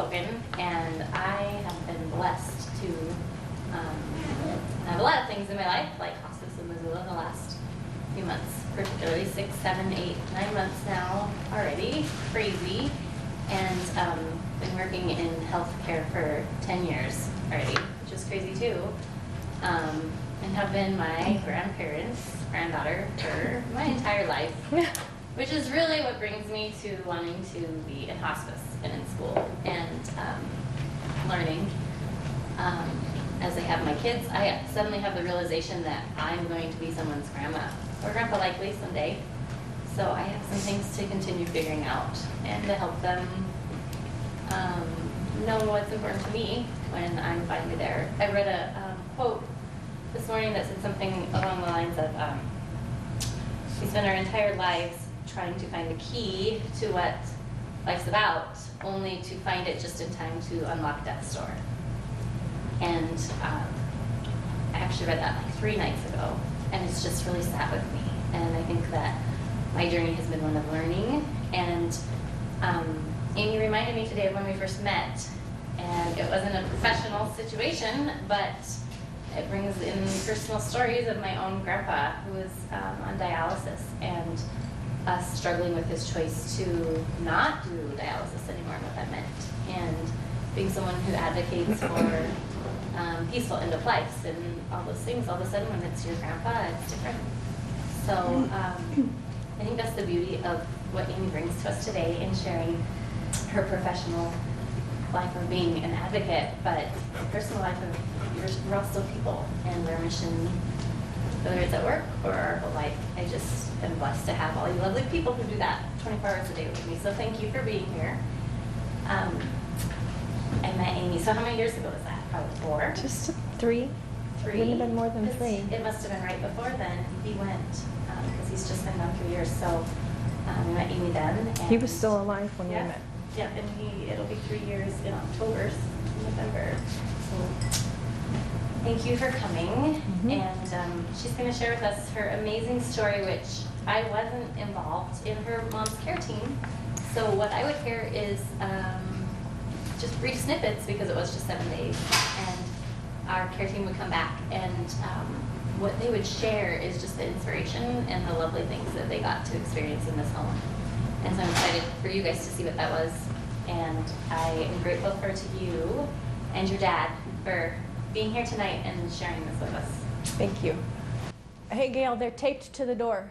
spoken, and I have been blessed to have a lot of things in my life, like Hospice in Missoula in the last few months, particularly 6, 7, 8, 9 months now already, crazy, and been working in healthcare for 10 years already, which is crazy too, and have been my grandparents' granddaughter for my entire life, which is really what brings me to wanting to be in hospice and in school and learning. As I have my kids, I suddenly have the realization that I'm going to be someone's grandma or grandpa likely someday. So I have some things to continue figuring out and to help them know what's important to me when I'm finally there. I read a quote this morning that said something along the lines of, we spend our entire lives trying to find the key to what life's about, only to find it just in time to unlock death's door. And I actually read that like 3 nights ago, and it's just really sat with me. And I think that my journey has been one of learning. And Amy reminded me today of when we first met, and it wasn't a professional situation, but it brings in personal stories of my own grandpa who was on dialysis, and us struggling with his choice to not do dialysis anymore and what that meant, and being someone who advocates for peaceful end of life and all those things. All of a sudden, when it's your grandpa, it's different. So I think that's the beauty of what Amy brings to us today in sharing her professional life of being an advocate, but the personal life of we're all still people, and we're mission, whether it's at work or our whole life. I just am blessed to have all you lovely people who do that 24 hours a day with me. So thank you for being here. I met Amy. So how many years ago was that? Probably 4. Just 3. 3. Wouldn't have been more than 3. It must have been right before then. He went because he's just been gone 3 years. So we met Amy then. And He was still alive when we yeah, met. yeah, and it'll be 3 years in October, November. So thank you for coming. And she's going to share with us her amazing story, which I wasn't involved in her mom's care team. So what I would hear is just brief snippets, because it was just 7 days, and our care team would come back, and what they would share is just the inspiration and the lovely things that they got to experience in this home. And so I'm excited for you guys to see what that was, and I am grateful to you and your dad for being here tonight and sharing this with us. Thank you. Hey, Gail, they're taped to the door.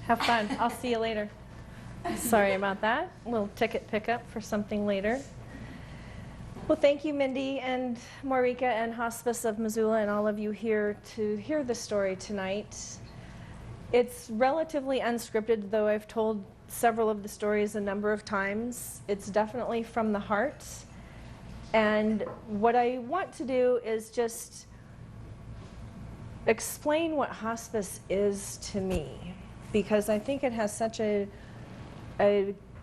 Have fun. I'll see you later. Sorry about that. A little ticket pickup for something later. Well, thank you, Mindy and Marika and Hospice of Missoula and all of you here to hear the story tonight. It's relatively unscripted, though I've told several of the stories a number of times. It's definitely from the heart. And what I want to do is just explain what hospice is to me, because I think it has such a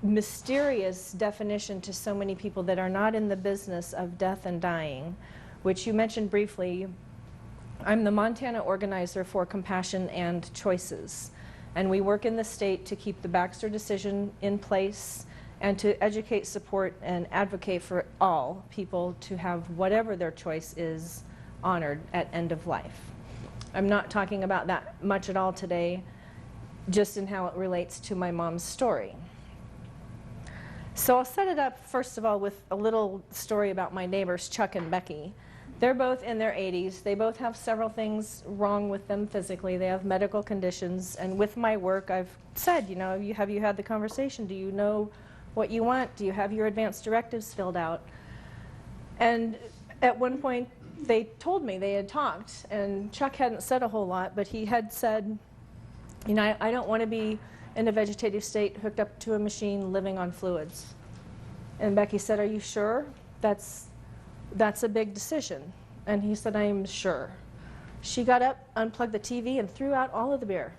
mysterious definition to so many people that are not in the business of death and dying, which you mentioned briefly. I'm the Montana organizer for Compassion and Choices, and we work in the state to keep the Baxter decision in place and to educate, support, and advocate for all people to have whatever their choice is honored at end of life. I'm not talking about that much at all today, just in how it relates to my mom's story. So I'll set it up, first of all, with a little story about my neighbors, Chuck and Becky. They're both in their 80s. They both have several things wrong with them physically. They have medical conditions. And with my work, I've said, you know, have you had the conversation? Do you know what you want? Do you have your advanced directives filled out? And at one point, they told me they had talked. And Chuck hadn't said a whole lot, but he had said, you know, I don't want to be in a vegetative state, hooked up to a machine, living on fluids. And Becky said, are you sure? That's a big decision. And he said, I am sure. She got up, unplugged the TV, and threw out all of the beer.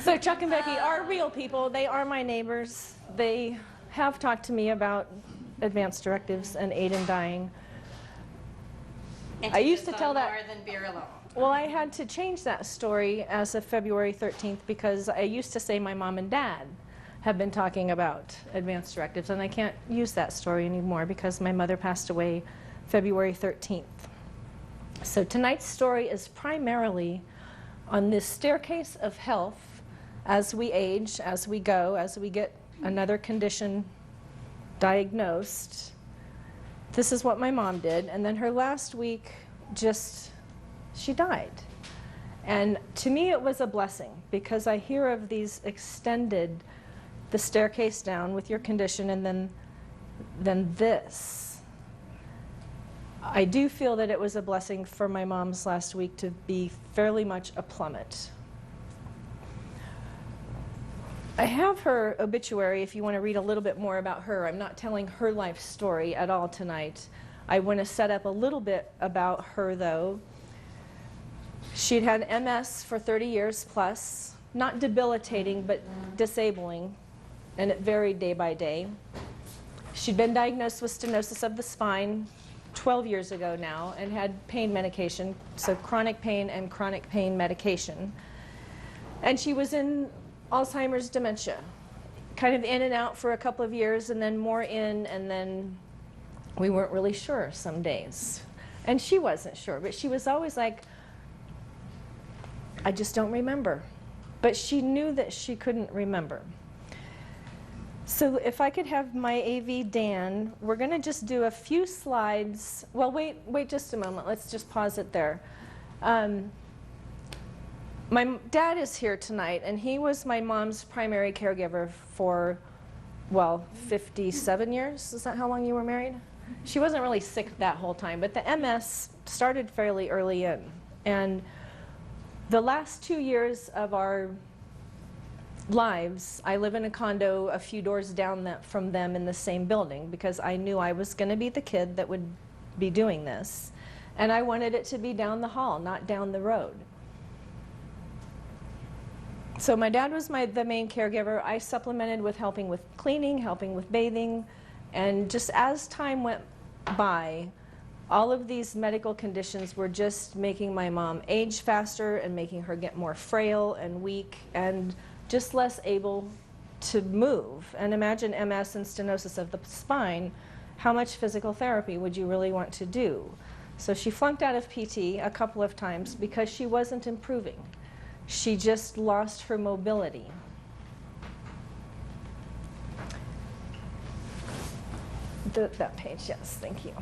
So Chuck and Becky are real people. They are my neighbors. They have talked to me about advanced directives and aid in dying. And I used to tell that more than beer alone. Well, I had to change that story as of February 13th because I used to say my mom and dad have been talking about advance directives, and I can't use that story anymore because my mother passed away February 13th. So tonight's story is primarily on this staircase of health as we age, as we go, as we get another condition diagnosed. This is what my mom did, and then her last week she died. And to me it was a blessing because I hear of these extended, the staircase down with your condition and then this. I do feel that it was a blessing for my mom's last week to be fairly much a plummet. I have her obituary if you want to read a little bit more about her. I'm not telling her life story at all tonight. I want to set up a little bit about her though. She'd had MS for 30 years plus, not debilitating but disabling, and it varied day by day. She'd been diagnosed with stenosis of the spine 12 years ago now and had pain medication, so chronic pain and chronic pain medication. And she was in Alzheimer's dementia, kind of in and out for a couple of years and then more in, and then we weren't really sure some days. And she wasn't sure, but she was always like, I just don't remember. But she knew that she couldn't remember. So if I could have my AV Dan, we're going to just do a few slides. Well, wait just a moment. Let's just pause it there. My dad is here tonight, and he was my mom's primary caregiver for, well, 57 years. Is that how long you were married? She wasn't really sick that whole time, but the MS started fairly early in. And the last 2 years of our lives, I live in a condo a few doors down from them in the same building because I knew I was going to be the kid that would be doing this. And I wanted it to be down the hall, not down the road. So my dad was the main caregiver. I supplemented with helping with cleaning, helping with bathing, and just as time went by, all of these medical conditions were just making my mom age faster and making her get more frail and weak and just less able to move. And imagine MS and stenosis of the spine, how much physical therapy would you really want to do? So she flunked out of PT a couple of times because she wasn't improving. She just lost her mobility. That page, yes, thank you.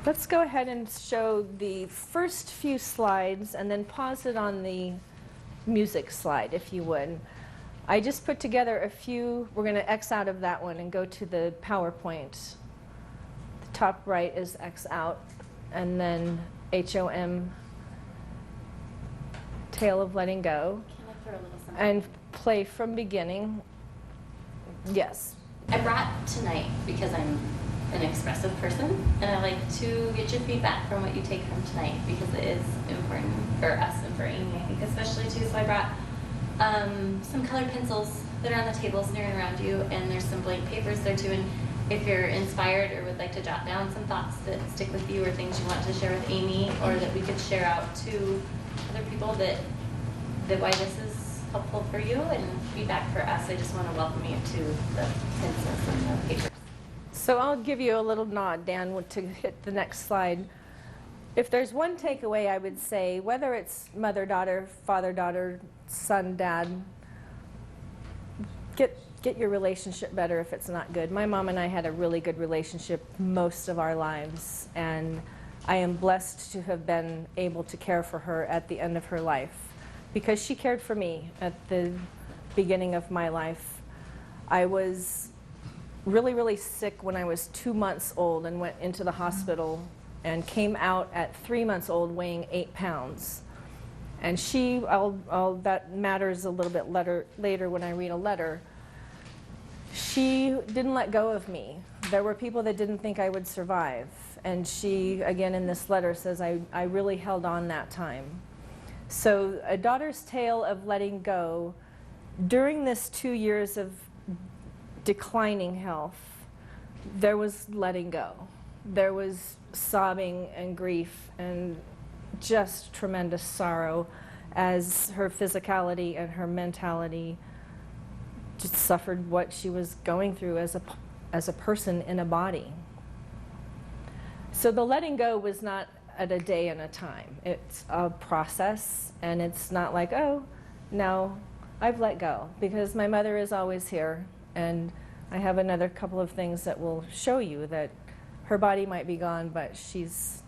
Let's go ahead and show the first few slides and then pause it on the music slide, if you would. I just put together a few. We're going to X out of that one and go to the PowerPoint. The top right is X out, and then HOM, Tale of Letting Go. Can I throw a little something? And play from beginning. Yes. I brought tonight because I'm an expressive person, and I like to get your feedback from what you take from tonight because it is important for us and for Amy, I think, especially too. So I brought some colored pencils that are on the table sitting around you, and there's some blank papers there too. And if you're inspired or would like to jot down some thoughts that stick with you or things you want to share with Amy or that we could share out to other people that why this is helpful for you and feedback for us, I just want to welcome you to the pencils and the papers. So I'll give you a little nod, Dan, to hit the next slide. If there's one takeaway, I would say, whether it's mother-daughter, father-daughter, son-dad, get your relationship better if it's not good. My mom and I had a really good relationship most of our lives, and I am blessed to have been able to care for her at the end of her life because she cared for me at the beginning of my life. I was really, really sick when I was 2 months old and went into the hospital and came out at 3 months old weighing 8 pounds. And she, that matters a little bit later when I read a letter, she didn't let go of me. There were people that didn't think I would survive. And she, again in this letter, says, I really held on that time. So a daughter's tale of letting go. During this 2 years of declining health, there was letting go. there was sobbing and grief and just tremendous sorrow as her physicality and her mentality just suffered what she was going through as a person in a body. So the letting go was not at a day and a time. It's a process, and it's not like, oh, no, I've let go, because my mother is always here, and I have another couple of things that will show you that her body might be gone, but she's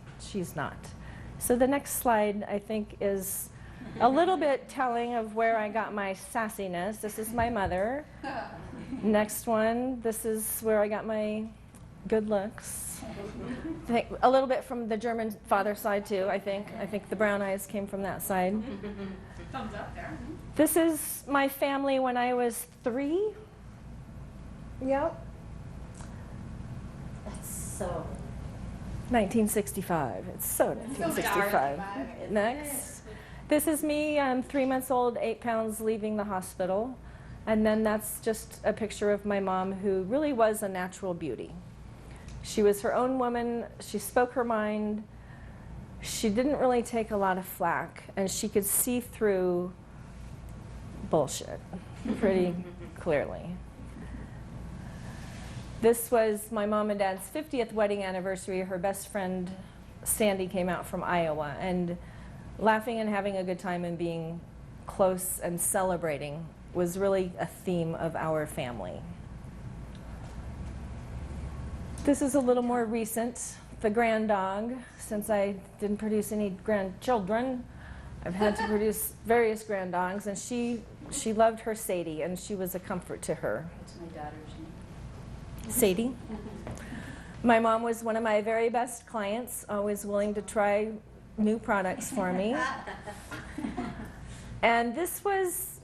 not. So the next slide, I think, is a little bit telling of where I got my sassiness. This is my mother. Next one, this is where I got my good looks. A little bit from the German father side too, I think. I think the brown eyes came from that side. Thumbs up there. This is my family when I was 3. Yep. That's so 1965. It's so 1965. Next. This is me. I'm 3 months old, 8 pounds, leaving the hospital. And then that's just a picture of my mom, who really was a natural beauty. She was her own woman. She spoke her mind. She didn't really take a lot of flack, and she could see through bullshit pretty clearly. This was my mom and dad's 50th wedding anniversary. Her best friend, Sandy, came out from Iowa, and laughing and having a good time and being close and celebrating was really a theme of our family. This is a little more recent. The grand dog. Since I didn't produce any grandchildren, I've had to produce various grand dogs, and she loved her Sadie, and she was a comfort to her. What's my daughter's name? Sadie. My mom was one of my very best clients, always willing to try new products for me. And this was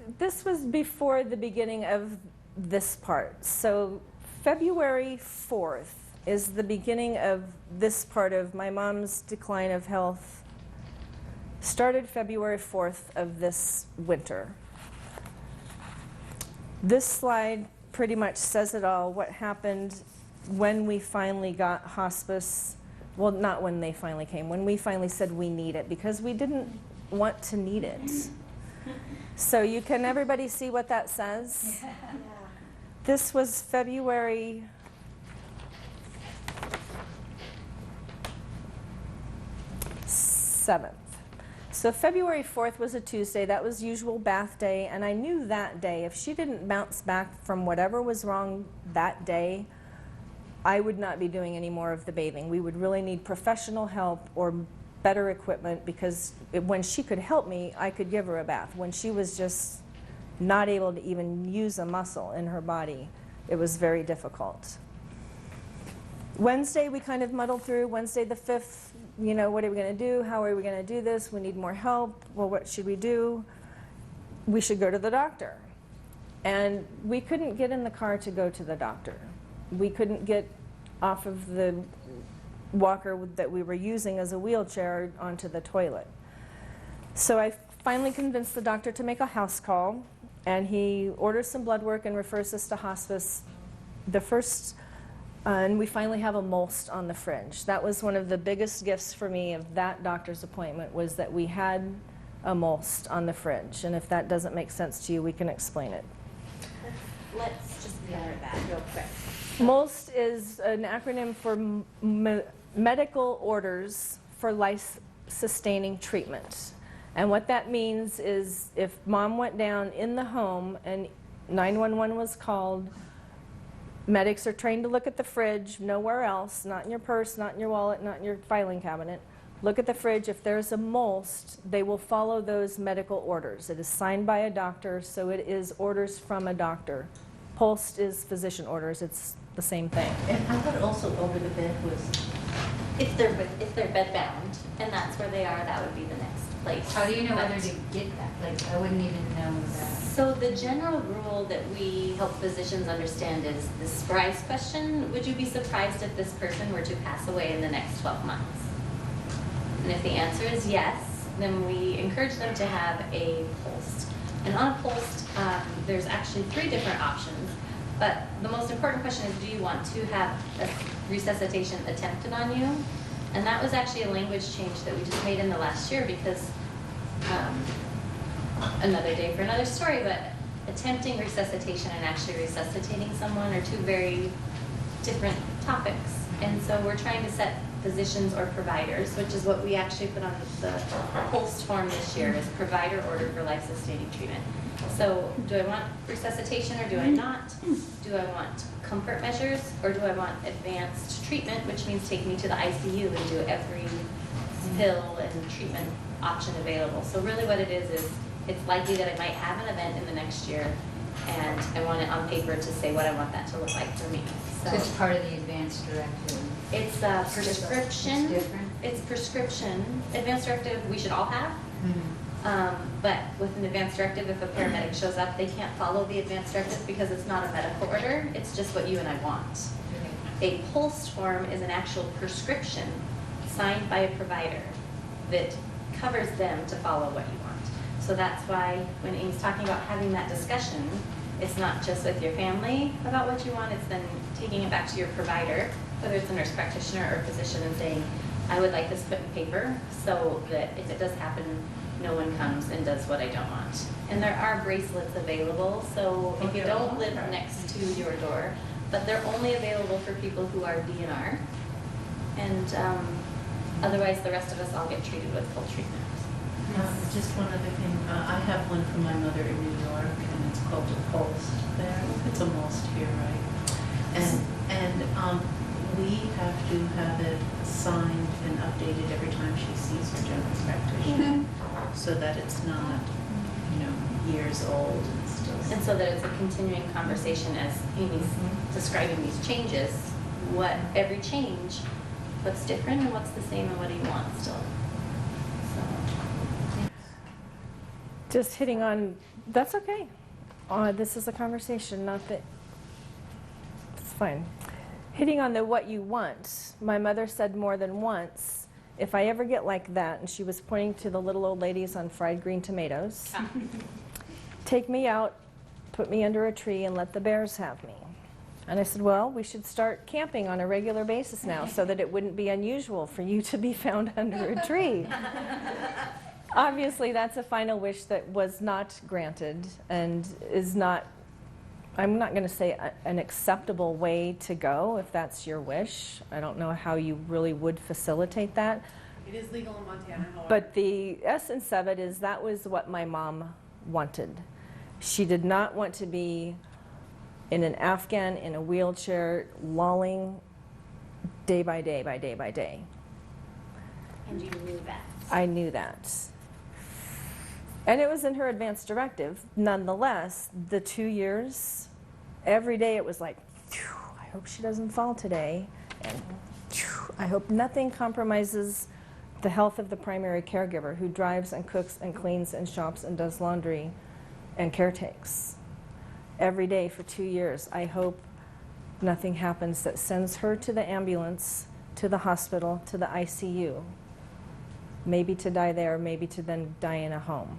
before the beginning of this part. So February 4th is the beginning of this part of my mom's decline of health. Started February 4th of this winter. This slide pretty much says it all, what happened when we finally got hospice. Well, not when they finally came, when we finally said we need it, because we didn't want to need it. So can everybody see what that says? Yeah. This was February 7th. So February 4th was a Tuesday. That was usual bath day, and I knew that day if she didn't bounce back from whatever was wrong that day, I would not be doing any more of the bathing. We would really need professional help or better equipment, because when she could help me, I could give her a bath. When she was just not able to even use a muscle in her body, it was very difficult. Wednesday, we kind of muddled through. Wednesday the 5th, what are we going to do? How are we going to do this? We need more help. Well, what should we do? We should go to the doctor. And we couldn't get in the car to go to the doctor. We couldn't get off of the walker that we were using as a wheelchair onto the toilet. So I finally convinced the doctor to make a house call, and he orders some blood work and refers us to hospice. And we finally have a MOLST on the fridge. That was one of the biggest gifts for me of that doctor's appointment, was that we had a MOLST on the fridge. And if that doesn't make sense to you, we can explain it. let's just cover that real quick. MOLST is an acronym for Medical Orders for Life-Sustaining Treatment. And what that means is if mom went down in the home and 911 was called, medics are trained to look at the fridge, nowhere else, not in your purse, not in your wallet, not in your filing cabinet. Look at the fridge. If there's a MOLST, they will follow those medical orders. It is signed by a doctor, so it is orders from a doctor. POLST is physician orders. It's the same thing. And I thought also over the bed was... If they're bed bound, and that's where they are, that would be the next place. How do you know whether to get that place? I wouldn't even know that. So the general rule that we help physicians understand is the surprise question: would you be surprised if this person were to pass away in the next 12 months? And if the answer is yes, then we encourage them to have a POLST. And on a POLST, there's actually 3 different options. But the most important question is, do you want to have a resuscitation attempted on you? And that was actually a language change that we just made in the last year because, another day for another story, but attempting resuscitation and actually resuscitating someone are two very different topics. And so we're trying to set physicians or providers, which is what we actually put on the post form this year, is provider order for life-sustaining treatment. So do I want resuscitation or do I not? Do I want comfort measures or do I want advanced treatment, which means take me to the ICU and do every pill and treatment option available? So really what it is it's likely that I might have an event in the next year and I want it on paper to say what I want that to look like for me. So it's part of the advanced directive. It's a prescription. It's different? It's prescription. Advanced directive we should all have. But with an advanced directive, if a paramedic shows up, they can't follow the advanced directive because it's not a medical order. It's just what you and I want. A post form is an actual prescription signed by a provider that covers them to follow what you want. So that's why when Amy's talking about having that discussion, it's not just with your family about what you want, it's then taking it back to your provider, whether it's a nurse practitioner or physician, and saying, I would like this put in paper so that if it does happen, no one comes and does what I don't want. And there are bracelets available, so if you don't live next to your door, but they're only available for people who are DNR, and otherwise the rest of us all get treated with full treatment. Just one other thing, I have one from my mother in New York, and it's called a Pulse there. It's a most here, right? And we have to have it signed and updated every time she sees her general practitioner, so that it's not, years old and still. And so that it's a continuing conversation as Amy's describing these changes, what every change, what's different and what's the same and what do you want still. Just hitting on, that's okay. This is a conversation, not that, it's fine. Hitting on the what you want. My mother said more than once, if I ever get like that, and she was pointing to the little old ladies on fried green tomatoes, take me out, put me under a tree, and let the bears have me. And I said, well, we should start camping on a regular basis now so that it wouldn't be unusual for you to be found under a tree. Obviously, that's a final wish that was not granted and is not, I'm not going to say an acceptable way to go if that's your wish. I don't know how you really would facilitate that. It is legal in Montana, however. But the essence of it is that was what my mom wanted. She did not want to be in an Afghan in a wheelchair, lolling day by day by day by day. And you knew that. I knew that. And it was in her advanced directive. Nonetheless, the 2 years, every day it was like, I hope she doesn't fall today. And I hope nothing compromises the health of the primary caregiver who drives and cooks and cleans and shops and does laundry and caretakes. Every day for 2 years, I hope nothing happens that sends her to the ambulance, to the hospital, to the ICU. Maybe to die there, maybe to then die in a home.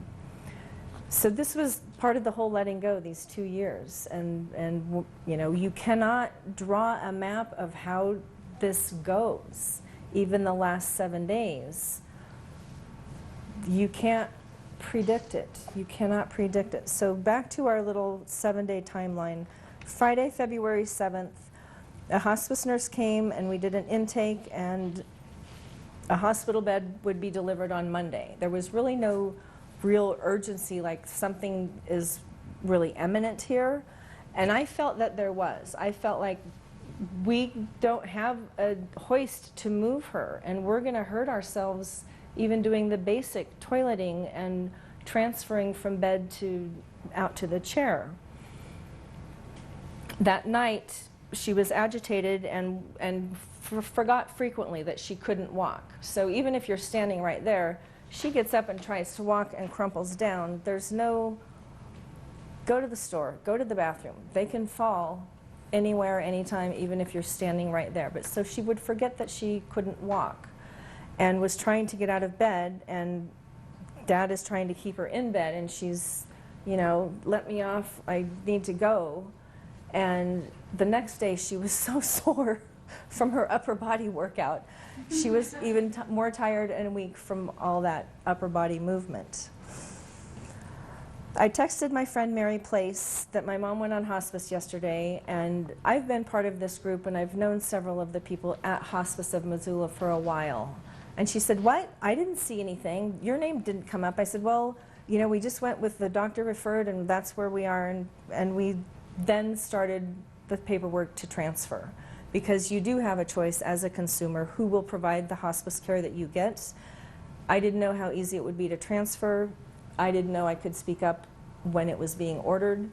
So this was part of the whole letting go these 2 years. And you cannot draw a map of how this goes, even the last 7 days. You can't predict it. You cannot predict it. So back to our little 7-day timeline. Friday, February 7th, a hospice nurse came and we did an intake, and a hospital bed would be delivered on Monday. There was really no real urgency, like something is really imminent here. And I felt that there was. I felt like we don't have a hoist to move her, and we're going to hurt ourselves even doing the basic toileting and transferring from bed to out to the chair. That night, she was agitated and forgot frequently that she couldn't walk. So even if you're standing right there, she gets up and tries to walk and crumples down. There's no, go to the store, go to the bathroom. They can fall anywhere, anytime, even if you're standing right there. But so she would forget that she couldn't walk and was trying to get out of bed, and Dad is trying to keep her in bed, and she's, let me off, I need to go. And the next day she was so sore from her upper body workout. She was even more tired and weak from all that upper body movement. I texted my friend Mary Place that my mom went on hospice yesterday, and I've been part of this group and I've known several of the people at Hospice of Missoula for a while. And she said, "What? I didn't see anything. Your name didn't come up." I said, "Well, you know, we just went with the doctor referred and that's where we are." And we then started the paperwork to transfer, because you do have a choice as a consumer who will provide the hospice care that you get. I didn't know how easy it would be to transfer. I didn't know I could speak up when it was being ordered.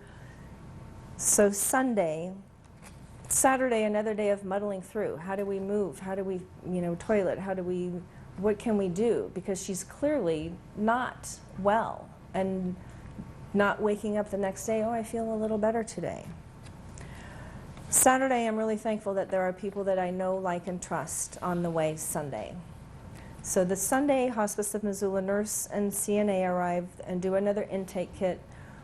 So Saturday, another day of muddling through. How do we move? How do we, toilet? What can we do? Because she's clearly not well and not waking up the next day, "Oh, I feel a little better today." Saturday, I'm really thankful that there are people that I know, like, and trust on the way Sunday. So the Sunday, Hospice of Missoula nurse and CNA arrive and do another intake kit.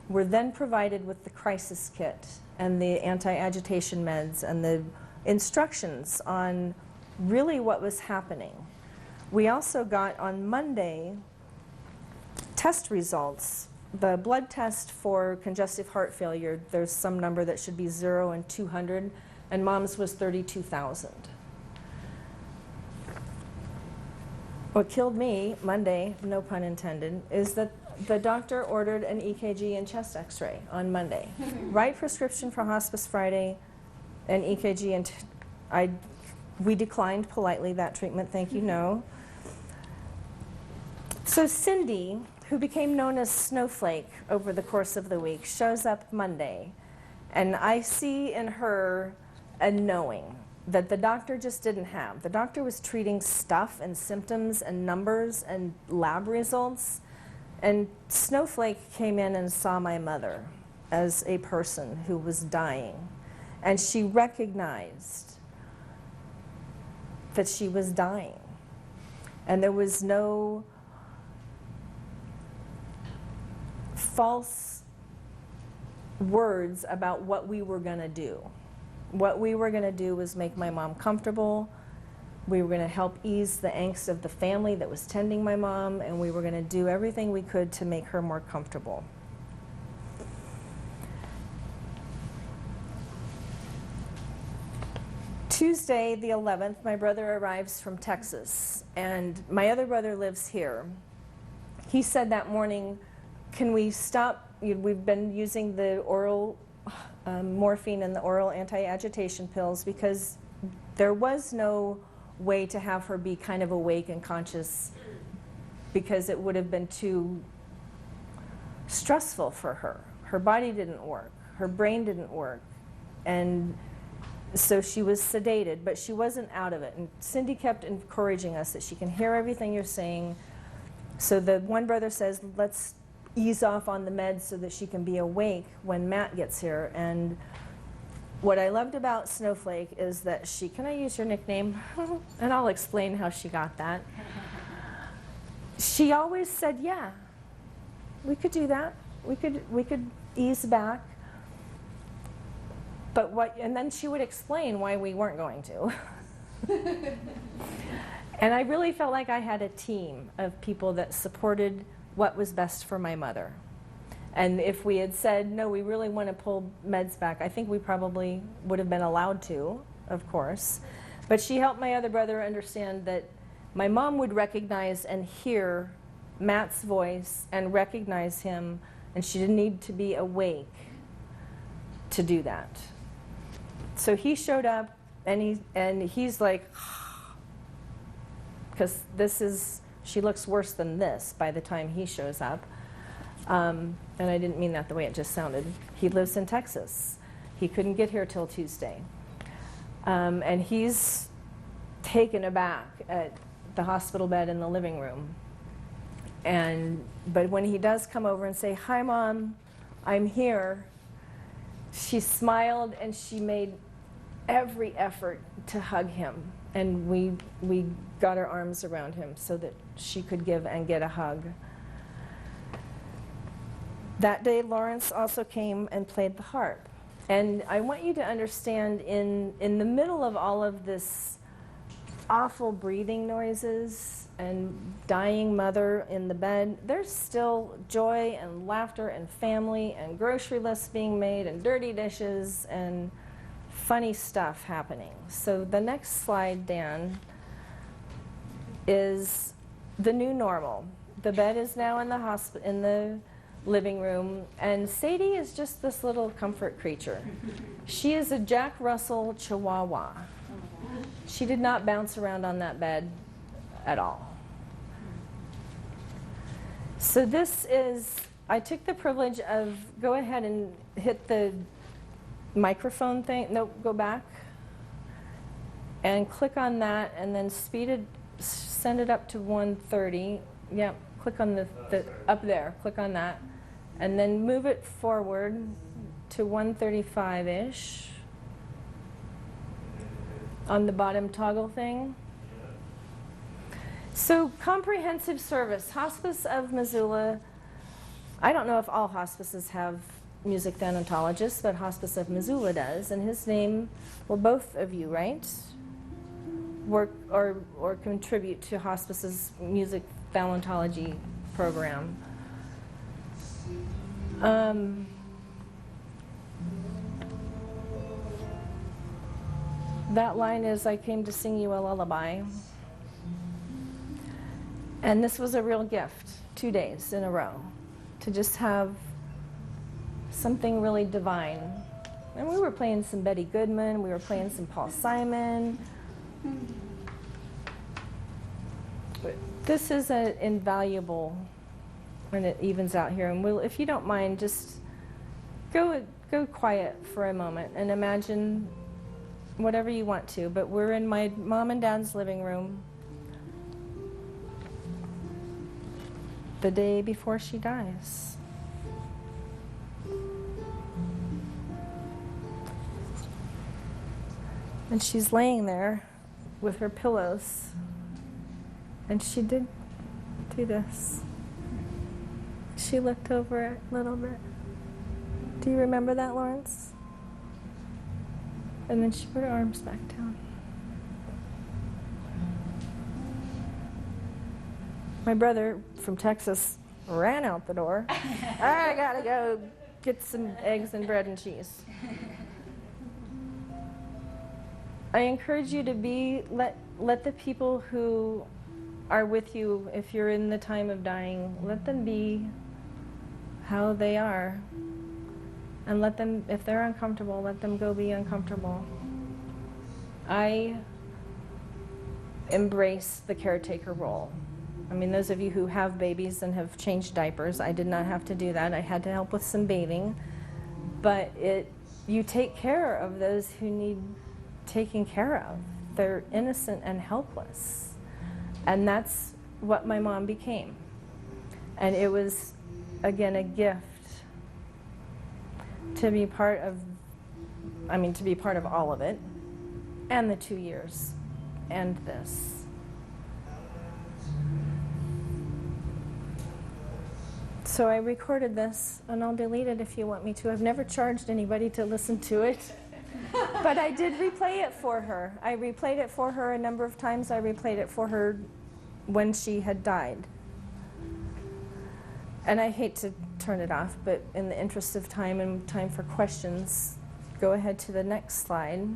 We're then provided with the crisis kit and the anti-agitation meds and the instructions on really what was happening. We also got on Monday test results. The blood test for congestive heart failure, there's some number that should be 0 and 200, and Mom's was 32,000. What killed me Monday, no pun intended, is that the doctor ordered an EKG and chest x-ray on Monday. Right prescription for hospice Friday, an EKG, and we declined politely that treatment, thank you, no. So Cindy, who became known as Snowflake over the course of the week, shows up Monday, and I see in her a knowing that the doctor just didn't have. The doctor was treating stuff and symptoms and numbers and lab results, and Snowflake came in and saw my mother as a person who was dying, and she recognized that she was dying, and there was no false words about what we were going to do. What we were going to do was make my mom comfortable. We were going to help ease the angst of the family that was tending my mom, and we were going to do everything we could to make her more comfortable. Tuesday, the 11th, my brother arrives from Texas, and my other brother lives here. He said that morning, "Can we stop? We've been using the oral morphine and the oral anti-agitation pills because there was no way to have her be kind of awake and conscious because it would have been too stressful for her. Her body didn't work. Her brain didn't work. And so she was sedated, but she wasn't out of it. And Cindy kept encouraging us that she can hear everything you're saying. So the one brother says, let's ease off on the meds so that she can be awake when Matt gets here. And what I loved about Snowflake is that she, can I use your nickname? And I'll explain how she got that. She always said, yeah, we could do that. We could ease back. But what, and then she would explain why we weren't going to. And I really felt like I had a team of people that supported what was best for my mother. And if we had said, no, we really want to pull meds back, I think we probably would have been allowed to, of course. But she helped my other brother understand that my mom would recognize and hear Matt's voice and recognize him, and she didn't need to be awake to do that. So he showed up, and he's like, because she looks worse than this by the time he shows up. And I didn't mean that the way it just sounded. He lives in Texas. He couldn't get here till Tuesday. And he's taken aback at the hospital bed in the living room. But when he does come over and say, hi, Mom, I'm here, she smiled and she made every effort to hug him. And we got our arms around him so that she could give and get a hug. That day, Lawrence also came and played the harp. And I want you to understand in the middle of all of this awful breathing noises and dying mother in the bed, there's still joy and laughter and family and grocery lists being made and dirty dishes and funny stuff happening. So the next slide, Dan, is the new normal. The bed is now in the living room, and Sadie is just this little comfort creature. She is a Jack Russell Chihuahua. She did not bounce around on that bed at all. So this is, I took the privilege of, go ahead and hit the microphone thing, no, go back, and click on that, and then send it up to 130. Yep, click on the up there, click on that, and then move it forward to 135-ish on the bottom toggle thing. So comprehensive service, Hospice of Missoula. I don't know if all hospices have music thanatologists, but Hospice of Missoula does, and his name, well, both of you, right, work or contribute to Hospice's music thanatology program. That line is, "I came to sing you a lullaby." And this was a real gift, 2 days in a row, to just have something really divine. And we were playing some Betty Goodman, we were playing some Paul Simon. But this is invaluable when it evens out here. And if you don't mind, just go quiet for a moment and imagine whatever you want to. But we're in my mom and dad's living room the day before she dies. And she's laying there with her pillows. And she did do this. She looked over it a little bit. Do you remember that, Lawrence? And then she put her arms back down. My brother from Texas ran out the door. I gotta go get some eggs and bread and cheese. I encourage you to let the people who are with you, if you're in the time of dying, let them be how they are. And let them, if they're uncomfortable, let them go be uncomfortable. I embrace the caretaker role. I mean, those of you who have babies and have changed diapers, I did not have to do that. I had to help with some bathing. But you take care of those who need taken care of. They're innocent and helpless. And that's what my mom became. And it was, again, a gift to be part of, to be part of all of it, and the 2 years, and this. So I recorded this, and I'll delete it if you want me to. I've never charged anybody to listen to it. But I did replay it for her. I replayed it for her a number of times. I replayed it for her when she had died. And I hate to turn it off, but in the interest of time and time for questions, go ahead to the next slide.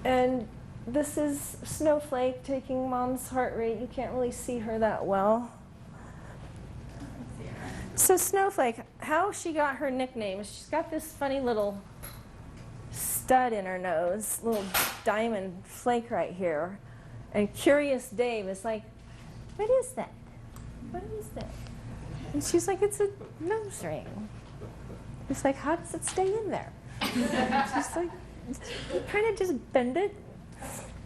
And this is Snowflake taking Mom's heart rate. You can't really see her that well. So Snowflake, how she got her nickname, she's got this funny little stud in her nose, little diamond flake right here. And Curious Dave is like, what is that? What is that? And she's like, it's a nose ring. He's like, how does it stay in there? She's like, you kind of just bend it.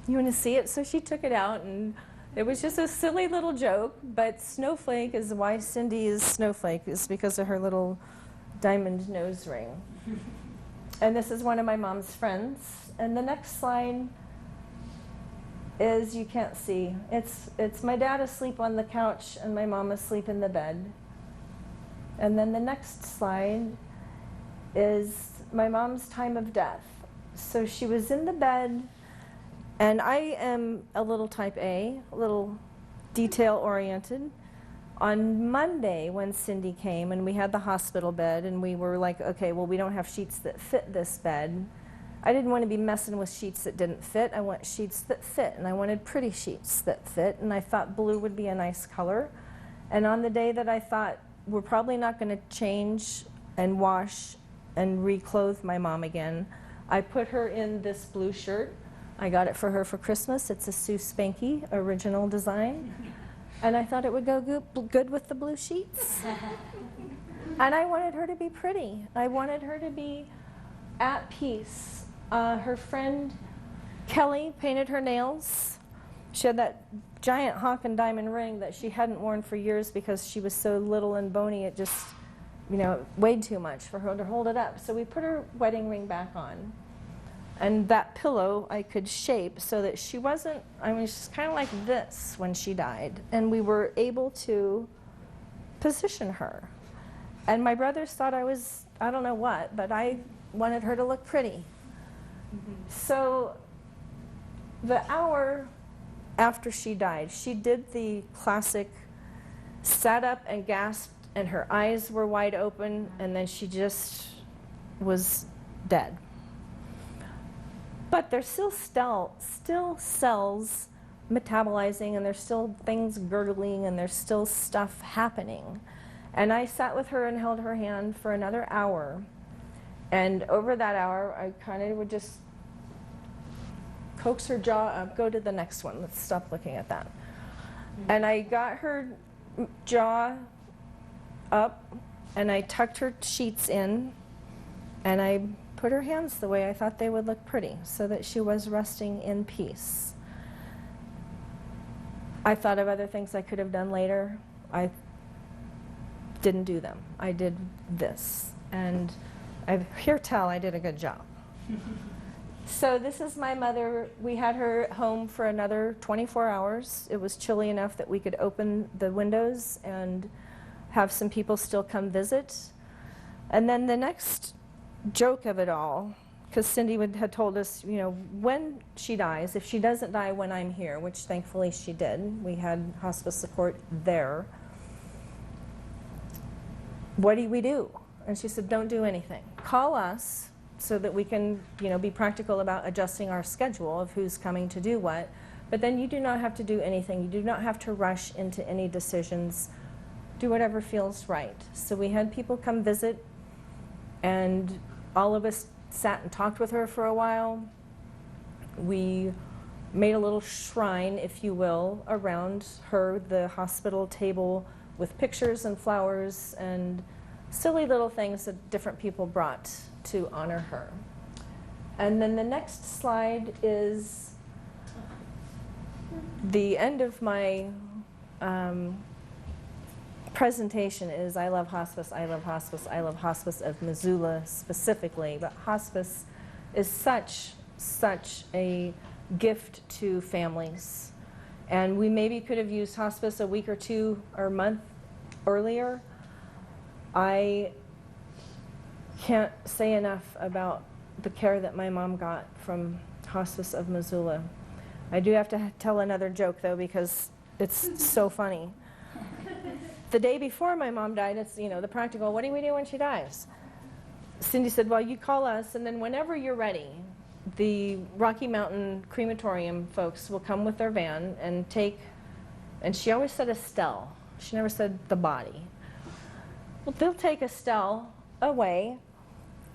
You want to see it? So she took it out, and it was just a silly little joke, but Snowflake is why Cindy is Snowflake, is because of her little diamond nose ring. And this is one of my mom's friends. And the next slide is, you can't see, it's my dad asleep on the couch and my mom asleep in the bed. And then the next slide is my mom's time of death. So she was in the bed, and I am a little type A, a little detail-oriented. On Monday, when Cindy came and we had the hospital bed and we were like, okay, well, we don't have sheets that fit this bed. I didn't want to be messing with sheets that didn't fit. I want sheets that fit, and I wanted pretty sheets that fit, and I thought blue would be a nice color. And on the day that I thought we're probably not going to change and wash and reclothe my mom again, I put her in this blue shirt. I got it for her for Christmas. It's a Sue Spanky original design. And I thought it would go good with the blue sheets. And I wanted her to be pretty. I wanted her to be at peace. Her friend Kelly painted her nails. She had that giant hawk and diamond ring that she hadn't worn for years because she was so little and bony it just, you know, weighed too much for her to hold it up. So we put her wedding ring back on. And that pillow I could shape so that she wasn't, I mean, she's kind of like this when she died. And we were able to position her. And my brothers thought I was, I don't know what, but I wanted her to look pretty. So the hour after she died, she did the classic sat up and gasped, and her eyes were wide open, and then she just was dead. But there's still cells metabolizing, and there's still things gurgling, and there's still stuff happening. And I sat with her and held her hand for another hour. And over that hour, I kind of would just coax her jaw up. Go to the next one. Let's stop looking at that. And I got her jaw up, and I tucked her sheets in, and I put her hands the way I thought they would look pretty, so that she was resting in peace. I thought of other things I could have done later. I didn't do them. I did this. And I hear tell I did a good job. So this is my mother. We had her home for another 24 hours. It was chilly enough that we could open the windows and have some people still come visit. And then the next joke of it all, because Cindy had told us, you know, when she dies, if she doesn't die when I'm here, which thankfully she did, we had hospice support there, what do we do? And she said, don't do anything. Call us so that we can, you know, be practical about adjusting our schedule of who's coming to do what. But then you do not have to do anything. You do not have to rush into any decisions. Do whatever feels right. So we had people come visit, and all of us sat and talked with her for a while. We made a little shrine, if you will, around her, the hospital table, with pictures and flowers and silly little things that different people brought to honor her. And then the next slide is the end of my presentation is I love hospice, I love hospice, I love hospice of Missoula specifically, but hospice is such a gift to families. And we maybe could have used hospice a week or two or a month earlier. I can't say enough about the care that my mom got from Hospice of Missoula. I do have to tell another joke though, because it's so funny. The day before my mom died, it's, you know, the practical, what do we do when she dies? Cindy said, well, you call us, and then whenever you're ready, the Rocky Mountain crematorium folks will come with their van and take, and she always said Estelle. She never said the body. Well, they'll take Estelle away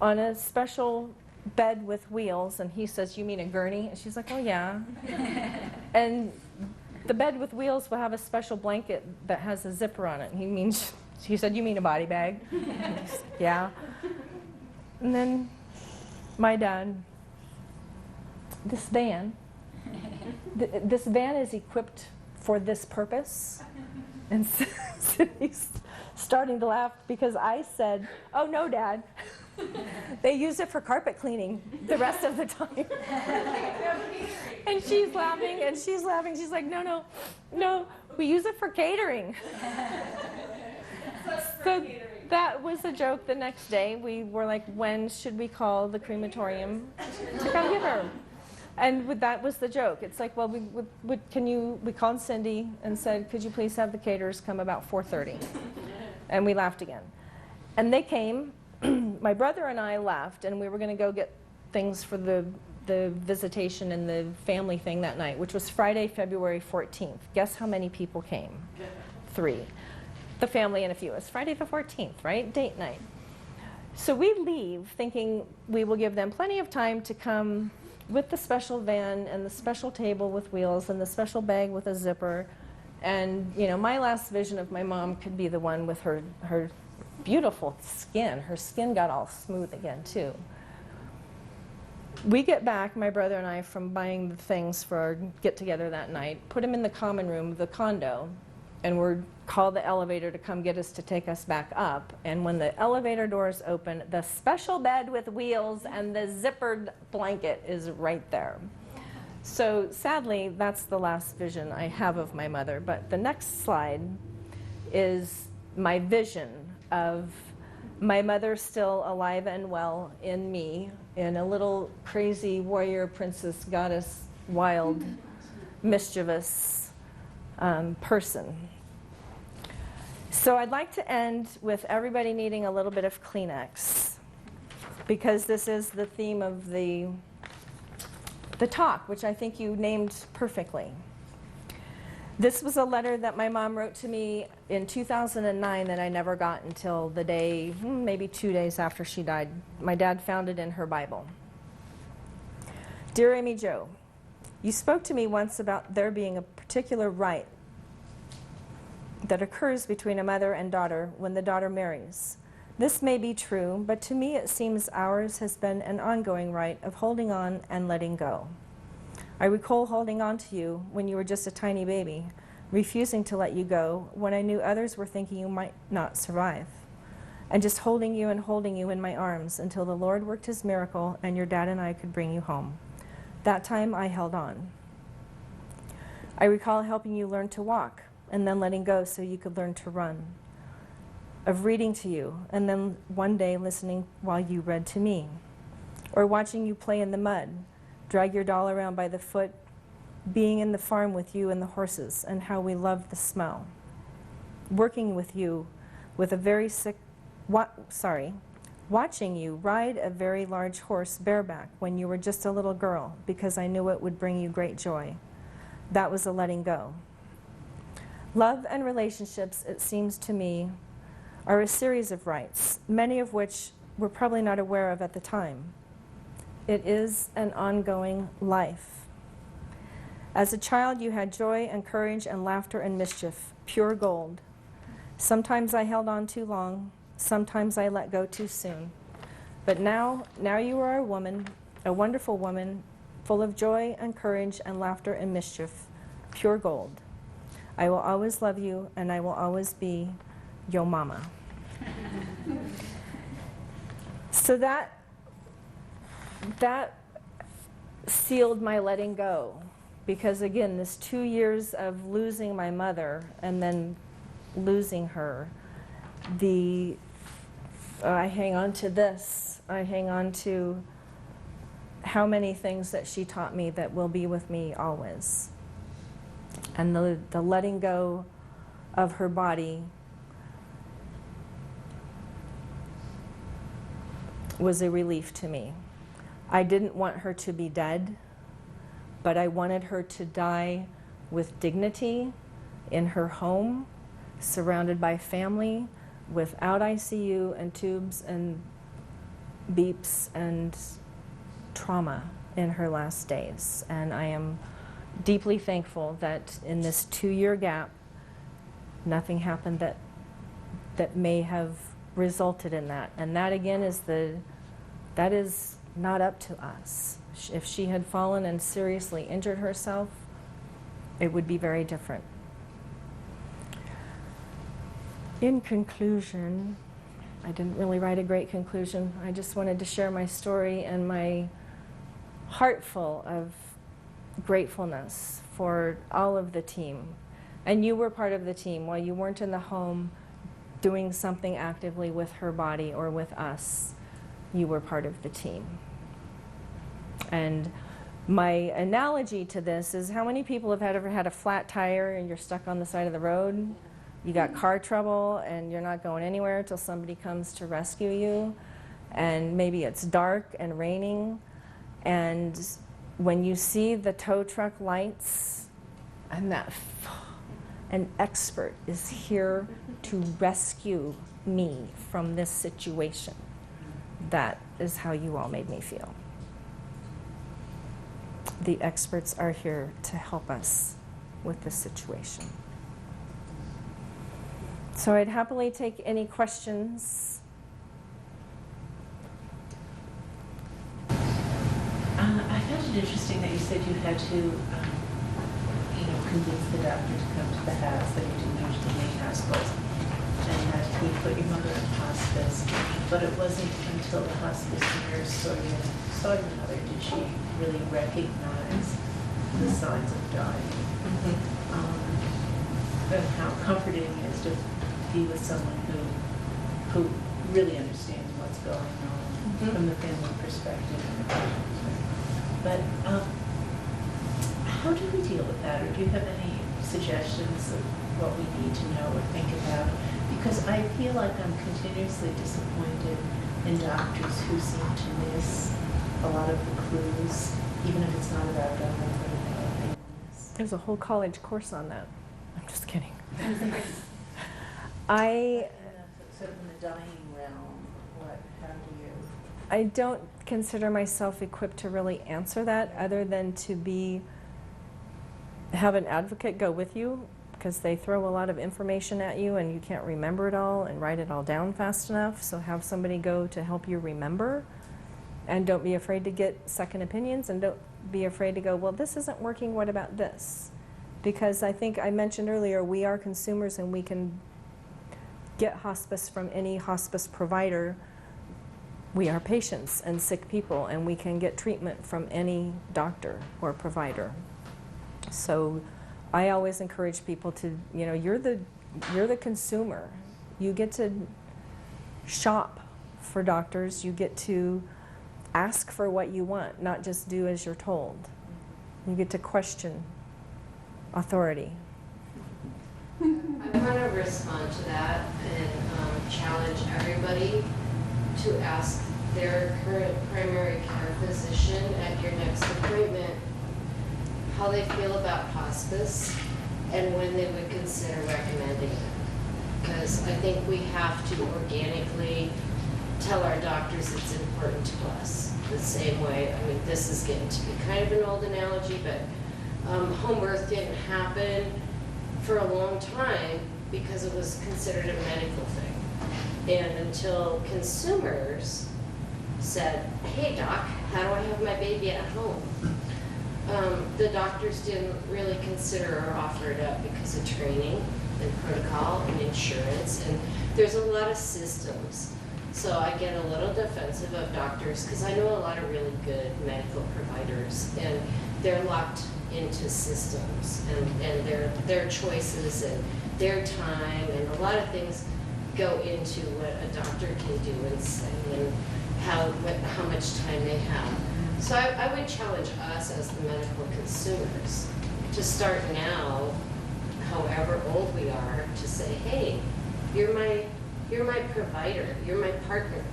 on a special bed with wheels, and he says, you mean a gurney? And she's like, oh yeah. And the bed with wheels will have a special blanket that has a zipper on it. And he said, you mean a body bag? Yeah. And then my dad, this van is equipped for this purpose. And Cindy's starting to laugh because I said, oh no, Dad. They use it for carpet cleaning the rest of the time. And she's laughing, and she's laughing. She's like, no, we use it for catering. So that was a joke. The next day, we were like, when should we call the crematorium to come get her? And that was the joke. It's like, well, we called Cindy and said, could you please have the caterers come about 4:30? And we laughed again. And they came. My brother and I left, and we were going to go get things for the visitation and the family thing that night, which was Friday, February 14th. Guess how many people came? 3. The family and a few. It's Friday the 14th, right? Date night. So we leave thinking we will give them plenty of time to come with the special van and the special table with wheels and the special bag with a zipper. And, you know, my last vision of my mom could be the one with her beautiful skin. Her skin got all smooth again, too. We get back, my brother and I, from buying the things for our get-together that night, put them in the common room of the condo, and we're called the elevator to come get us to take us back up. And when the elevator doors open, the special bed with wheels and the zippered blanket is right there. So sadly, that's the last vision I have of my mother. But the next slide is my vision of my mother still alive and well in me, in a little crazy warrior, princess, goddess, wild, mischievous person. So I'd like to end with everybody needing a little bit of Kleenex, because this is the theme of the talk, which I think you named perfectly. This was a letter that my mom wrote to me in 2009 that I never got until the day, maybe 2 days after she died. My dad found it in her Bible. Dear Amy Jo, you spoke to me once about there being a particular rite that occurs between a mother and daughter when the daughter marries. This may be true, but to me it seems ours has been an ongoing rite of holding on and letting go. I recall holding on to you when you were just a tiny baby, refusing to let you go when I knew others were thinking you might not survive, and just holding you in my arms until the Lord worked his miracle and your dad and I could bring you home. That time I held on. I recall helping you learn to walk and then letting go so you could learn to run, of reading to you and then one day listening while you read to me, or watching you play in the mud, drag your doll around by the foot, being in the farm with you and the horses, and how we loved the smell. Working with you with a very sick, watching you ride a very large horse bareback when you were just a little girl, because I knew it would bring you great joy. That was a letting go. Love and relationships, it seems to me, are a series of rites, many of which we're probably not aware of at the time. It is an ongoing life. As a child, you had joy and courage and laughter and mischief, pure gold. Sometimes I held on too long. Sometimes I let go too soon. But now you are a woman, a wonderful woman, full of joy and courage and laughter and mischief, pure gold. I will always love you, and I will always be your mama. So that sealed my letting go, because again, this 2 years of losing my mother and then losing her, I hang on to this. I hang on to how many things that she taught me that will be with me always. And the letting go of her body was a relief to me. I didn't want her to be dead, but I wanted her to die with dignity in her home, surrounded by family, without ICU and tubes and beeps and trauma in her last days. And I am deeply thankful that in this 2-year gap, nothing happened that may have resulted in that. And that again that is not up to us. If she had fallen and seriously injured herself, it would be very different. In conclusion, I didn't really write a great conclusion. I just wanted to share my story and my heart full of gratefulness for all of the team. And you were part of the team. While you weren't in the home, doing something actively with her body or with us, you were part of the team. And my analogy to this is, how many people have ever had a flat tire and you're stuck on the side of the road? You got car trouble and you're not going anywhere till somebody comes to rescue you. And maybe it's dark and raining. And when you see the tow truck lights and that, an expert is here to rescue me from this situation. That is how you all made me feel. The experts are here to help us with this situation. So I'd happily take any questions. I found it interesting that you said you had to, convince the doctor to come to the house, that you didn't usually make house calls, and that he put your mother in hospice. But it wasn't until the hospice nurse saw your mother did she really recognize the signs of dying. And how comforting it is to be with someone who really understands what's going on from the family perspective and the patient perspective. But how do we deal with that, or do you have any suggestions of what we need to know or think about? Because I feel like I'm continuously disappointed in doctors who seem to miss a lot of the clues, even if it's not about dying, but about illness. There's a whole college course on that. I'm just kidding. Sort of in the dying realm, how do you? I don't consider myself equipped to really answer that, other than to have an advocate go with you, because they throw a lot of information at you and you can't remember it all and write it all down fast enough. So have somebody go to help you remember, and don't be afraid to get second opinions, and don't be afraid to go, well, this isn't working, what about this? Because I think I mentioned earlier, we are consumers and we can get hospice from any hospice provider. We are patients and sick people, and we can get treatment from any doctor or provider. So I always encourage people to, you're the consumer. You get to shop for doctors. You get to ask for what you want, not just do as you're told. You get to question authority. I want to respond to that and challenge everybody to ask their current primary care physician at your next appointment how they feel about hospice and when they would consider recommending it. Because I think we have to organically tell our doctors it's important to us. The same way, this is getting to be kind of an old analogy, but home birth didn't happen for a long time because it was considered a medical thing. And until consumers said, hey doc, how do I have my baby at home? The doctors didn't really consider or offer it up because of training and protocol and insurance, and there's a lot of systems. So I get a little defensive of doctors because I know a lot of really good medical providers, and they're locked into systems and their choices and their time, and a lot of things go into what a doctor can do and say and how much time they have. So I would challenge us as the medical consumers to start now, however old we are, to say, hey, you're my provider, you're my partner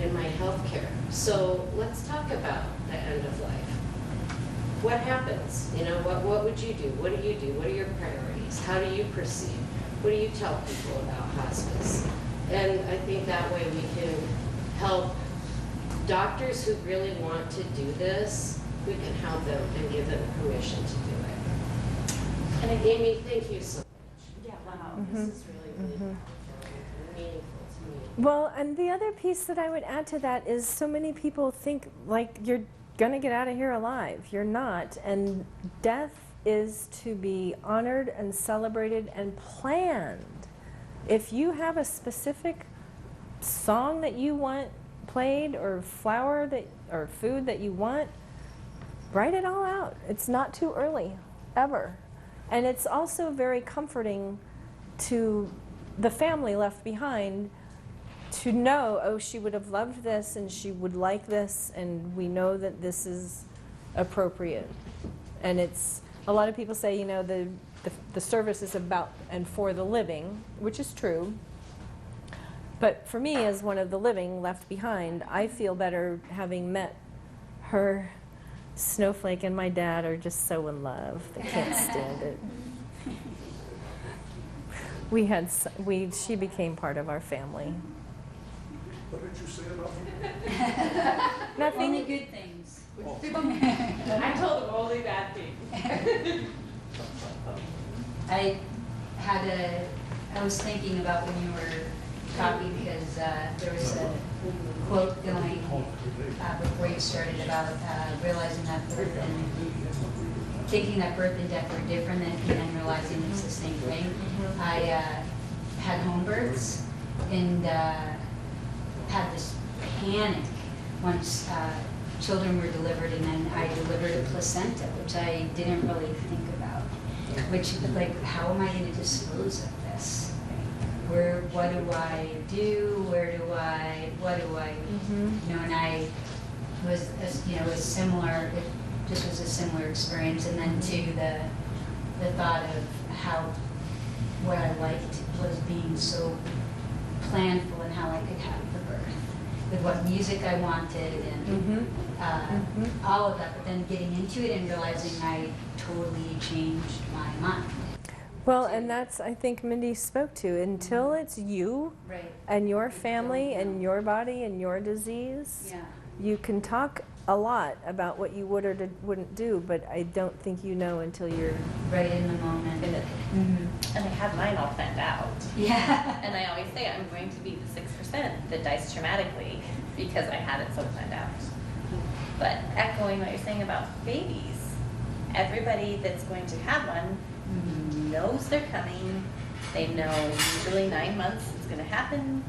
in my healthcare. So let's talk about the end of life. What happens? What would you do? What do you do? What are your priorities? How do you proceed? What do you tell people about hospice? And I think that way we can help doctors who really want to do this. We can help them and give them permission to do it. And Amy, thank you so much. Yeah, wow, this is really helpful and meaningful to me. Well, and the other piece that I would add to that is, so many people think like you're gonna get out of here alive. You're not. And death is to be honored and celebrated and planned. If you have a specific song that you want played, or flower or food that you want, write it all out. It's not too early, ever. And it's also very comforting to the family left behind to know, oh, she would have loved this and she would like this, and we know that this is appropriate. And it's, a lot of people say, you know, the service is about and for the living, which is true. But for me, as one of the living left behind, I feel better having met her. Snowflake and my dad are just so in love. They can't stand it. She became part of our family. What did you say about me? Nothing. Only good things. I told them only bad things. I was thinking about when you were talking because there was a quote going before you started about realizing that birth and thinking that birth and death are different and then realizing it's the same thing. I had home births and had this panic once children were delivered, and then I delivered a placenta, which I didn't really think about. Which, like, how am I going to dispose of this? What do I do? What do I, you know, and I was, you know, it was similar, it just was a similar experience. And then too, the thought of how, what I liked was being so planful in how I could have the birth, with what music I wanted and all of that, but then getting into it and realizing I totally changed my mind. Well, and that's, I think Mindy spoke to, until it's you Right. and your family and your body and your disease, Yeah. you can talk a lot about what you would or wouldn't do, but I don't think you know until you're Right in the moment. In it. And I had mine all planned out. Yeah. And I always say I'm going to be the 6% that dies traumatically because I had it so planned out. But echoing what you're saying about babies, everybody that's going to have one knows they're coming. They know usually 9 months it's going to happen.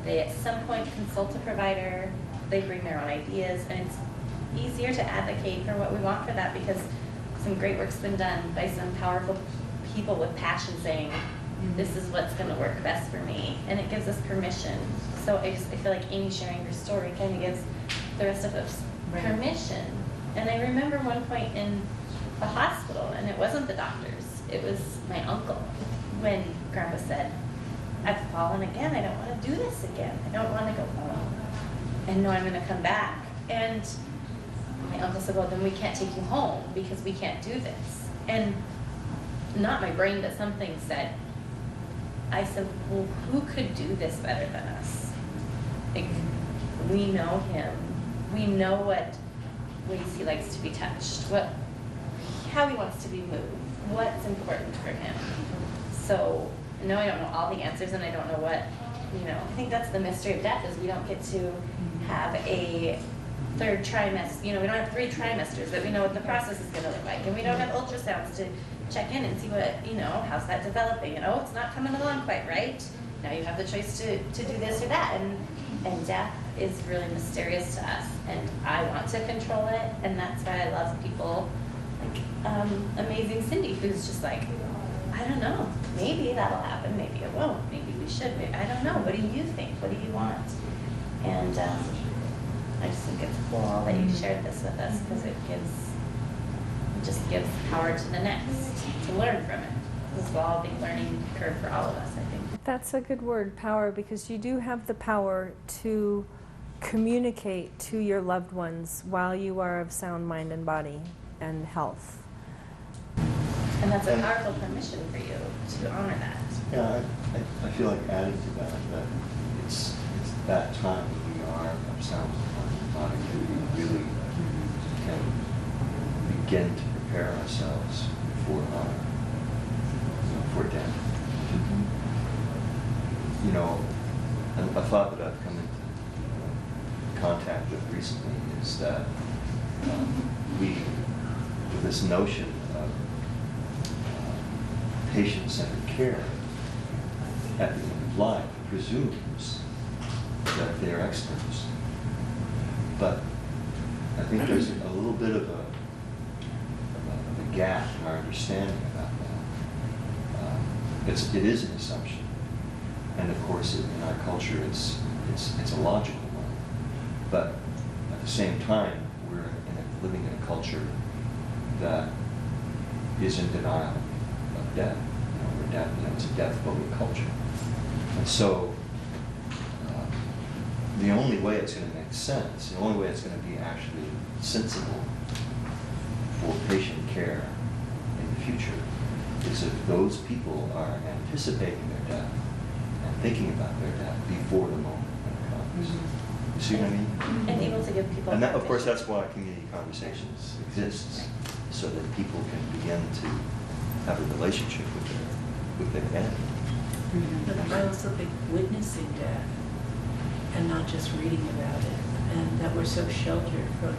They at some point consult a provider. They bring their own ideas, and it's easier to advocate for what we want for that because some great work's been done by some powerful people with passion saying, this is what's going to work best for me, and it gives us permission. So I feel like Amy sharing her story kind of gives the rest of us permission. And I remember one point in the hospital, and it wasn't the doctors, it was my uncle, when Grandpa said, I've fallen again, I don't want to do this again, I don't want to go home, and no, I'm going to come back. And my uncle said, well, then we can't take you home because we can't do this. And not my brain, but something said, I said, well, who could do this better than us? Like, we know him. We know what ways he likes to be touched, how he wants to be moved, what's important for him. So, no, I don't know all the answers, and I don't know what, I think that's the mystery of death, is we don't get to have a third trimester, we don't have 3 trimesters that we know what the process is going to look like, and we don't have ultrasounds to check in and see what, how's that developing, it's not coming along quite right. Now you have the choice to do this or that, and death is really mysterious to us, and I want to control it, and that's why I love people like amazing Cindy, who's just like, I don't know, maybe that'll happen, maybe it won't, maybe we should, I don't know, what do you think, what do you want? And I just think it's cool that you shared this with us, because it just gives power to the next, to learn from it. This will all be learning curve for all of us, I think. That's a good word, power, because you do have the power to communicate to your loved ones while you are of sound mind and body and health. And that's a powerful permission for you to honor that. Yeah, I feel like adding to that it's that time when we are of sound mind and body that we really can begin to prepare ourselves for death. A thought that I've come into contact with recently is that this notion of patient-centered care at the end of life presumes that they're experts. But I think there's a little bit of a gap in our understanding about that. It is an assumption. course, in our culture, it's a logical one. But at the same time, we're living in a culture that is in denial of death. It's a death-phobic culture. And so, the only way it's going to make sense, the only way it's going to be actually sensible for patient care in the future is if those people are anticipating their death and thinking about their death before the moment when it comes. You see what I mean? And able to give people. And that, of course, that's why community conversations exists, so that people can begin to have a relationship with their dead. But I also think witnessing death and not just reading about it, and that we're so sheltered from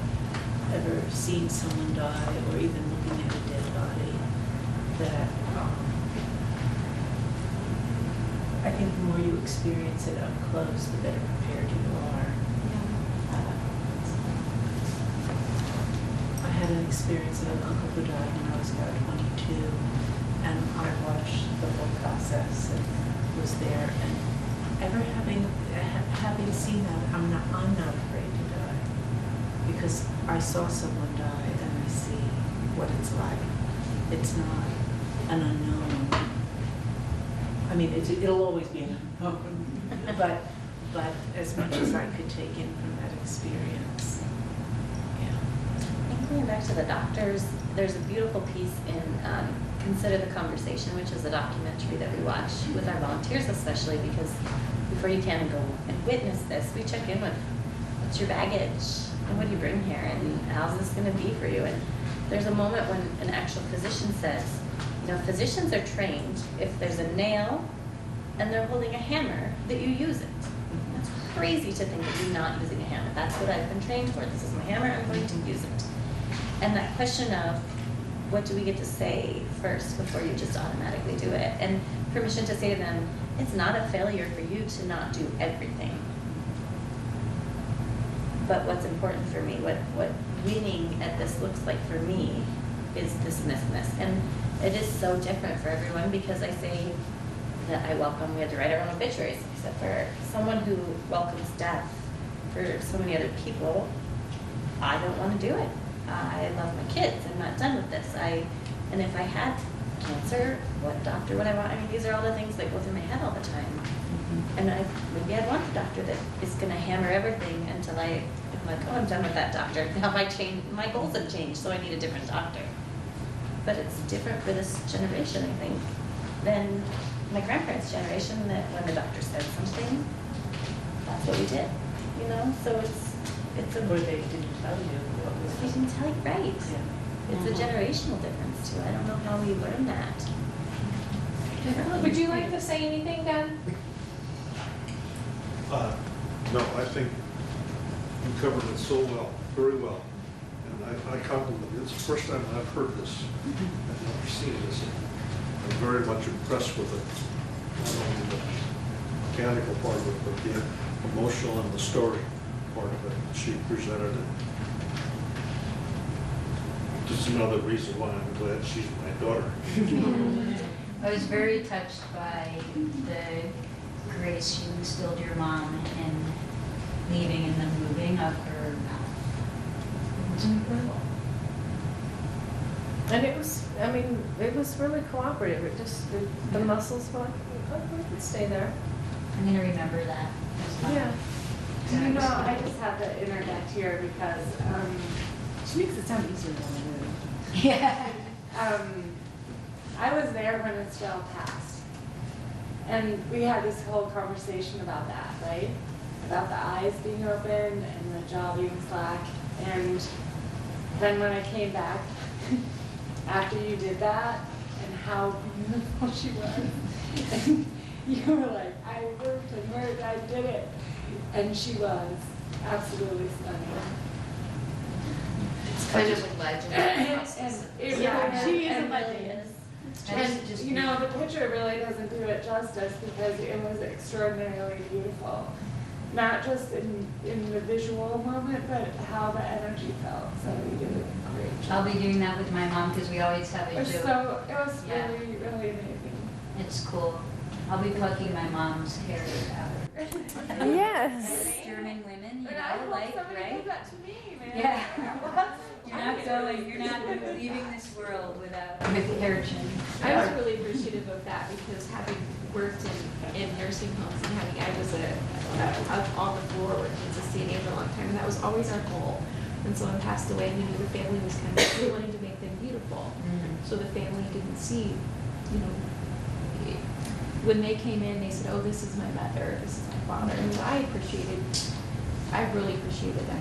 ever seeing someone die or even looking at a dead body, that I think the more you experience it up close, the better prepared you are. I had an experience of an uncle who died when I was about 22, and I watched the whole process and was there. And ever having seen that, I'm not afraid to die, because I saw someone die and I see what it's like. It's not an unknown. I mean, it'll always be an unknown, but as much as I could take in from that experience, yeah. And going back to the doctors, there's a beautiful piece in Consider the Conversation, which is a documentary that we watch with our volunteers, especially because before you can go and witness this, we check in with what's your baggage and what do you bring here and how's this going to be for you. And there's a moment when an actual physician says, you know, physicians are trained if there's a nail and they're holding a hammer that you use it. That's crazy to think of you not using a hammer. That's what I've been trained for. This is my hammer, I'm going to use it. And that question of what do we get to say first before you just automatically do it? And permission to say to them, it's not a failure for you to not do everything. But what's important for me, what winning at this looks like for me is this and this and this. And it is so different for everyone, because I say that we had to write our own obituaries, except for someone who welcomes death for so many other people, I don't want to do it. I love my kids. I'm not done with this. And if I had cancer, what doctor would I want? I mean, these are all the things that go through my head all the time. And maybe I'd want a doctor that is going to hammer everything until I'm like, oh, I'm done with that doctor. Now my goals have changed, so I need a different doctor. But it's different for this generation, I think, than my grandparents' generation, that when the doctor said something, that's what we did, you know? So it's a... Or they didn't tell you what was... They didn't tell you, right. Yeah. It's a generational difference, too. I don't know how we learn that. Would you like to say anything, Dan? No, I think you covered it so well, very well. And I compliment you. It's the first time I've heard this. I've never seen this. I'm very much impressed with it. Not only the mechanical part of it, but the emotional and the story part of it. She presented it. Just another reason why I'm glad she's my daughter. I was very touched by the grace you instilled your mom in leaving and the moving of her mouth. It was incredible. And it was really cooperative. It just, the muscles were like, oh, we can stay there. I'm going to remember that. Yeah. You know, I just have to interject here because she makes it sound easier than it is. Yeah. I was there when Estelle passed. And we had this whole conversation about that, right? About the eyes being open and the jaw being slack. And then when I came back, after you did that, and how beautiful she was, and you were like, I worked and worked, I did it. And she was absolutely stunning. It's kind of a legend. Yeah, she is a legend. And And, you know, the picture really doesn't do it justice because it was extraordinarily beautiful. Not just in the visual moment, but how the energy felt. So you did a great job. I'll be doing that with my mom because we always have It a was joke. so, it was Yeah. really, really amazing. It's cool. I'll be plucking my mom's hair out of her. Yes. German women, you And I know, hope like, somebody right? does that to me, man. Yeah. You're not leaving this world without, with hair change. I was really appreciative of that because having worked in nursing homes and having, I was on the floor working as a CNA for a long time, and that was always our goal. And so when I passed away, we knew the family was kind of, we wanted to make them beautiful. So the family didn't see, you know, when they came in, they said, oh, this is my mother, this is my father. And I really appreciated that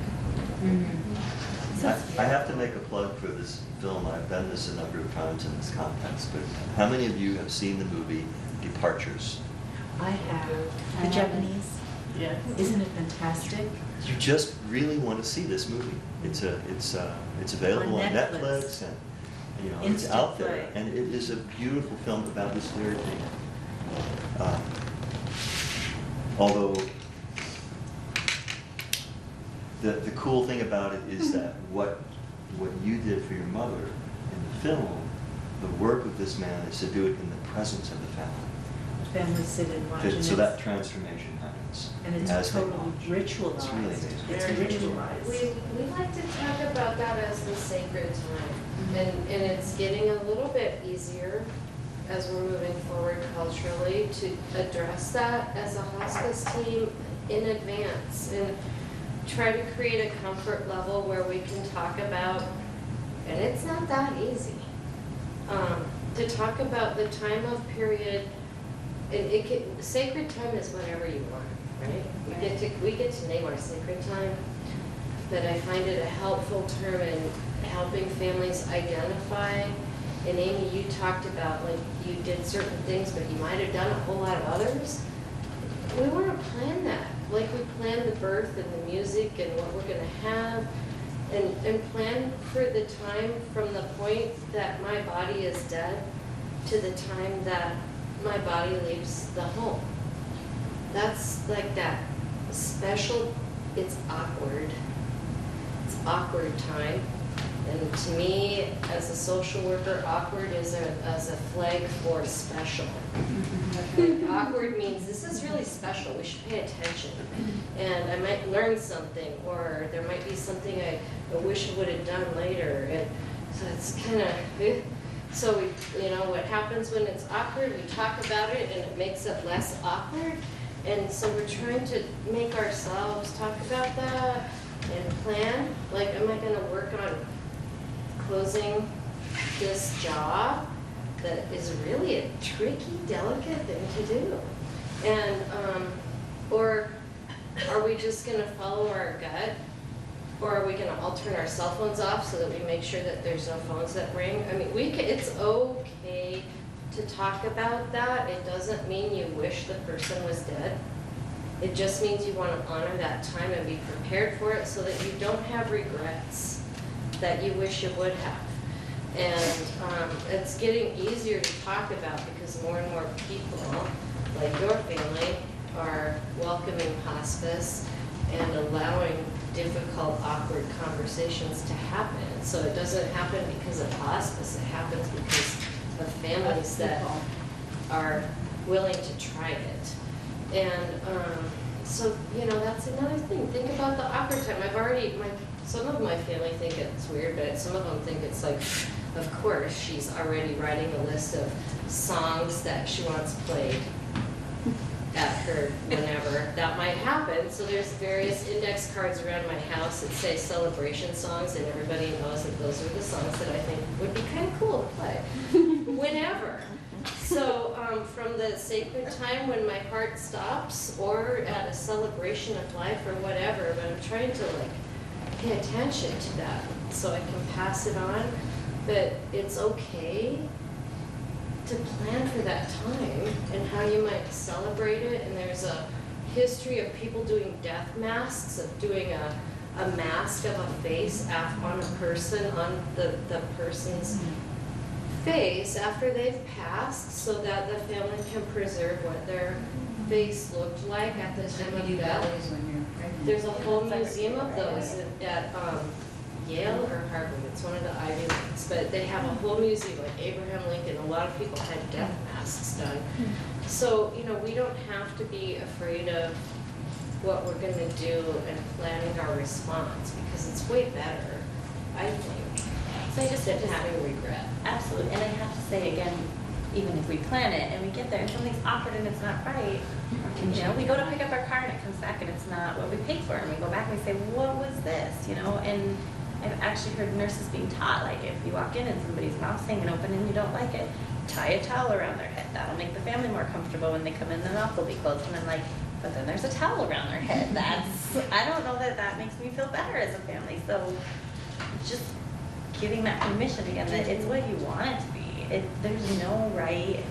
component of it. I have to make a plug for this film. I've done this a number of times in this context, but how many of you have seen the movie Departures? I have. I The haven't. Japanese, Yes. isn't it fantastic? You just really want to see this movie. It's available on On Netflix, Netflix. and it's Instant out there, play. and it is a beautiful film about this very thing. Although the cool thing about it is that what you did for your mother in the film, the work of this man is to do it in the presence of the family. The family sit and watch. and So it's- that transformation happens. And it's as they totally watch. ritualized. It's really amazing. It's Very ritualized. We like to talk about that as the sacred time, and it's getting a little bit easier as we're moving forward culturally to address that as a hospice team in advance and try to create a comfort level where we can talk about, and it's not that easy, to talk about the time of period. Sacred time is whatever you want, right? We get to name our sacred time, but I find it a helpful term in helping families identify. And Amy, you talked about like you did certain things, but you might have done a whole lot of others. We want to plan that, like we plan the birth and the music and what we're going to have, and plan for the time from the point that my body is dead to the time that my body leaves the home. That's like that special, it's awkward time. And to me, as a social worker, awkward is as a flag for special. Like, awkward means this is really special, we should pay attention. And I might learn something, or there might be something I wish I would have done later. And so it's kind of, so what happens when it's awkward, we talk about it and it makes it less awkward. And so we're trying to make ourselves talk about that and plan. Like, am I gonna work on closing this job that is really a tricky, delicate thing to do? And, or are we just gonna follow our gut? Or are we gonna all turn our cell phones off so that we make sure that there's no phones that ring? I mean, it's okay to talk about that. It doesn't mean you wish the person was dead. It just means you wanna honor that time and be prepared for it so that you don't have regrets that you wish you would have. And it's getting easier to talk about because more and more people, like your family, are welcoming hospice and allowing difficult, awkward conversations to happen. So it doesn't happen because of hospice, it happens because of families that are willing to try it. And so, that's another thing. Think about the awkward time. Some of my family think it's weird, but some of them think it's like, of course, she's already writing a list of songs that she wants played at her whenever that might happen. So there's various index cards around my house that say celebration songs, and everybody knows that those are the songs that I think would be kind of cool to play whenever. So from the sacred time when my heart stops, or at a celebration of life or whatever, but I'm trying to pay attention to that so I can pass it on. But it's okay to plan for that time and how you might celebrate it. And there's a history of people doing death masks, of doing a mask of a face on a person, on the person's face after they've passed, so that the family can preserve what their face looked like at the time of death. When you're pregnant. There's a whole museum of those at Yale or Harvard, it's one of the Ivy Leagues, but they have a whole museum, like Abraham Lincoln, a lot of people had death masks done. So, you know, we don't have to be afraid of what we're gonna do and planning our response, because it's way better, I think, So I just than have to having regret. Absolutely, and I have to say again, even if we plan it and we get there and something's awkward and it's not right, you know, we go to pick up our car and it comes back and it's not what we paid for, and we go back and we say, what was this, you know? And I've actually heard nurses being taught, like, if you walk in and somebody's mouth's hanging open and you don't like it, tie a towel around their head. That'll make the family more comfortable when they come in, their mouth will be closed. And I'm like, but then there's a towel around their head. I don't know that makes me feel better as a family. So just giving that permission again, that it's what you want it to be. There's no right,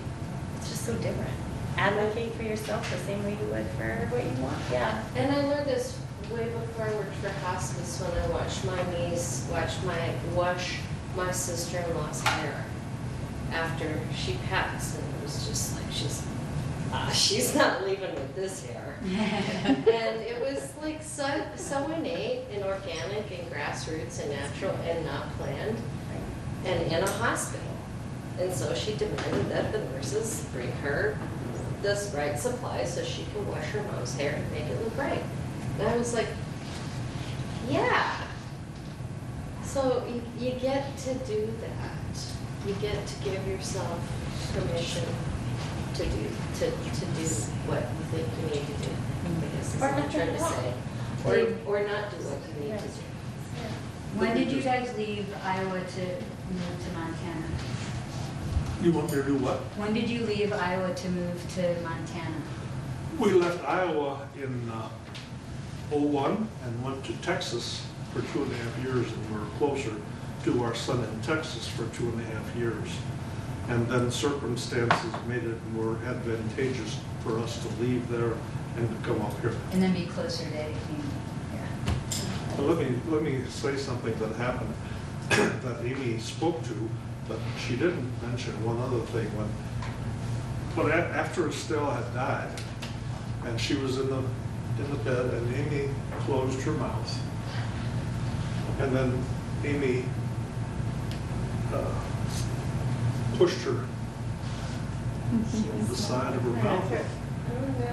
it's just so different. Advocate for yourself the same way you would for what you want, yeah. And I learned this way before I worked for Hospice, when I watched my niece wash my sister-in-law's hair after she passed, and it was just like, she's not leaving with this hair. And it was like so innate and organic and grassroots and natural and not planned, and in a hospital. And so she demanded that the nurses bring her this right supply so she can wash her mom's hair and make it look right. And I was like, yeah. So you get to do that. You get to give yourself permission to do what you think you need to do. I guess is what I'm trying to say. Or not do what you need to do. When did you guys leave Iowa to move to Montana? You want me to do what? When did you leave Iowa to move to Montana? We left Iowa in '01 and went to Texas for 2.5 years, and we were closer to our son in Texas for 2.5 years. And then circumstances made it more advantageous for us to leave there and to come up here. And then be closer to Amy. But let me say something that happened that Amy spoke to, but she didn't mention one other thing. But after Estelle had died, and she was in the bed, and Amy closed her mouth, and then Amy pushed her the side of her mouth,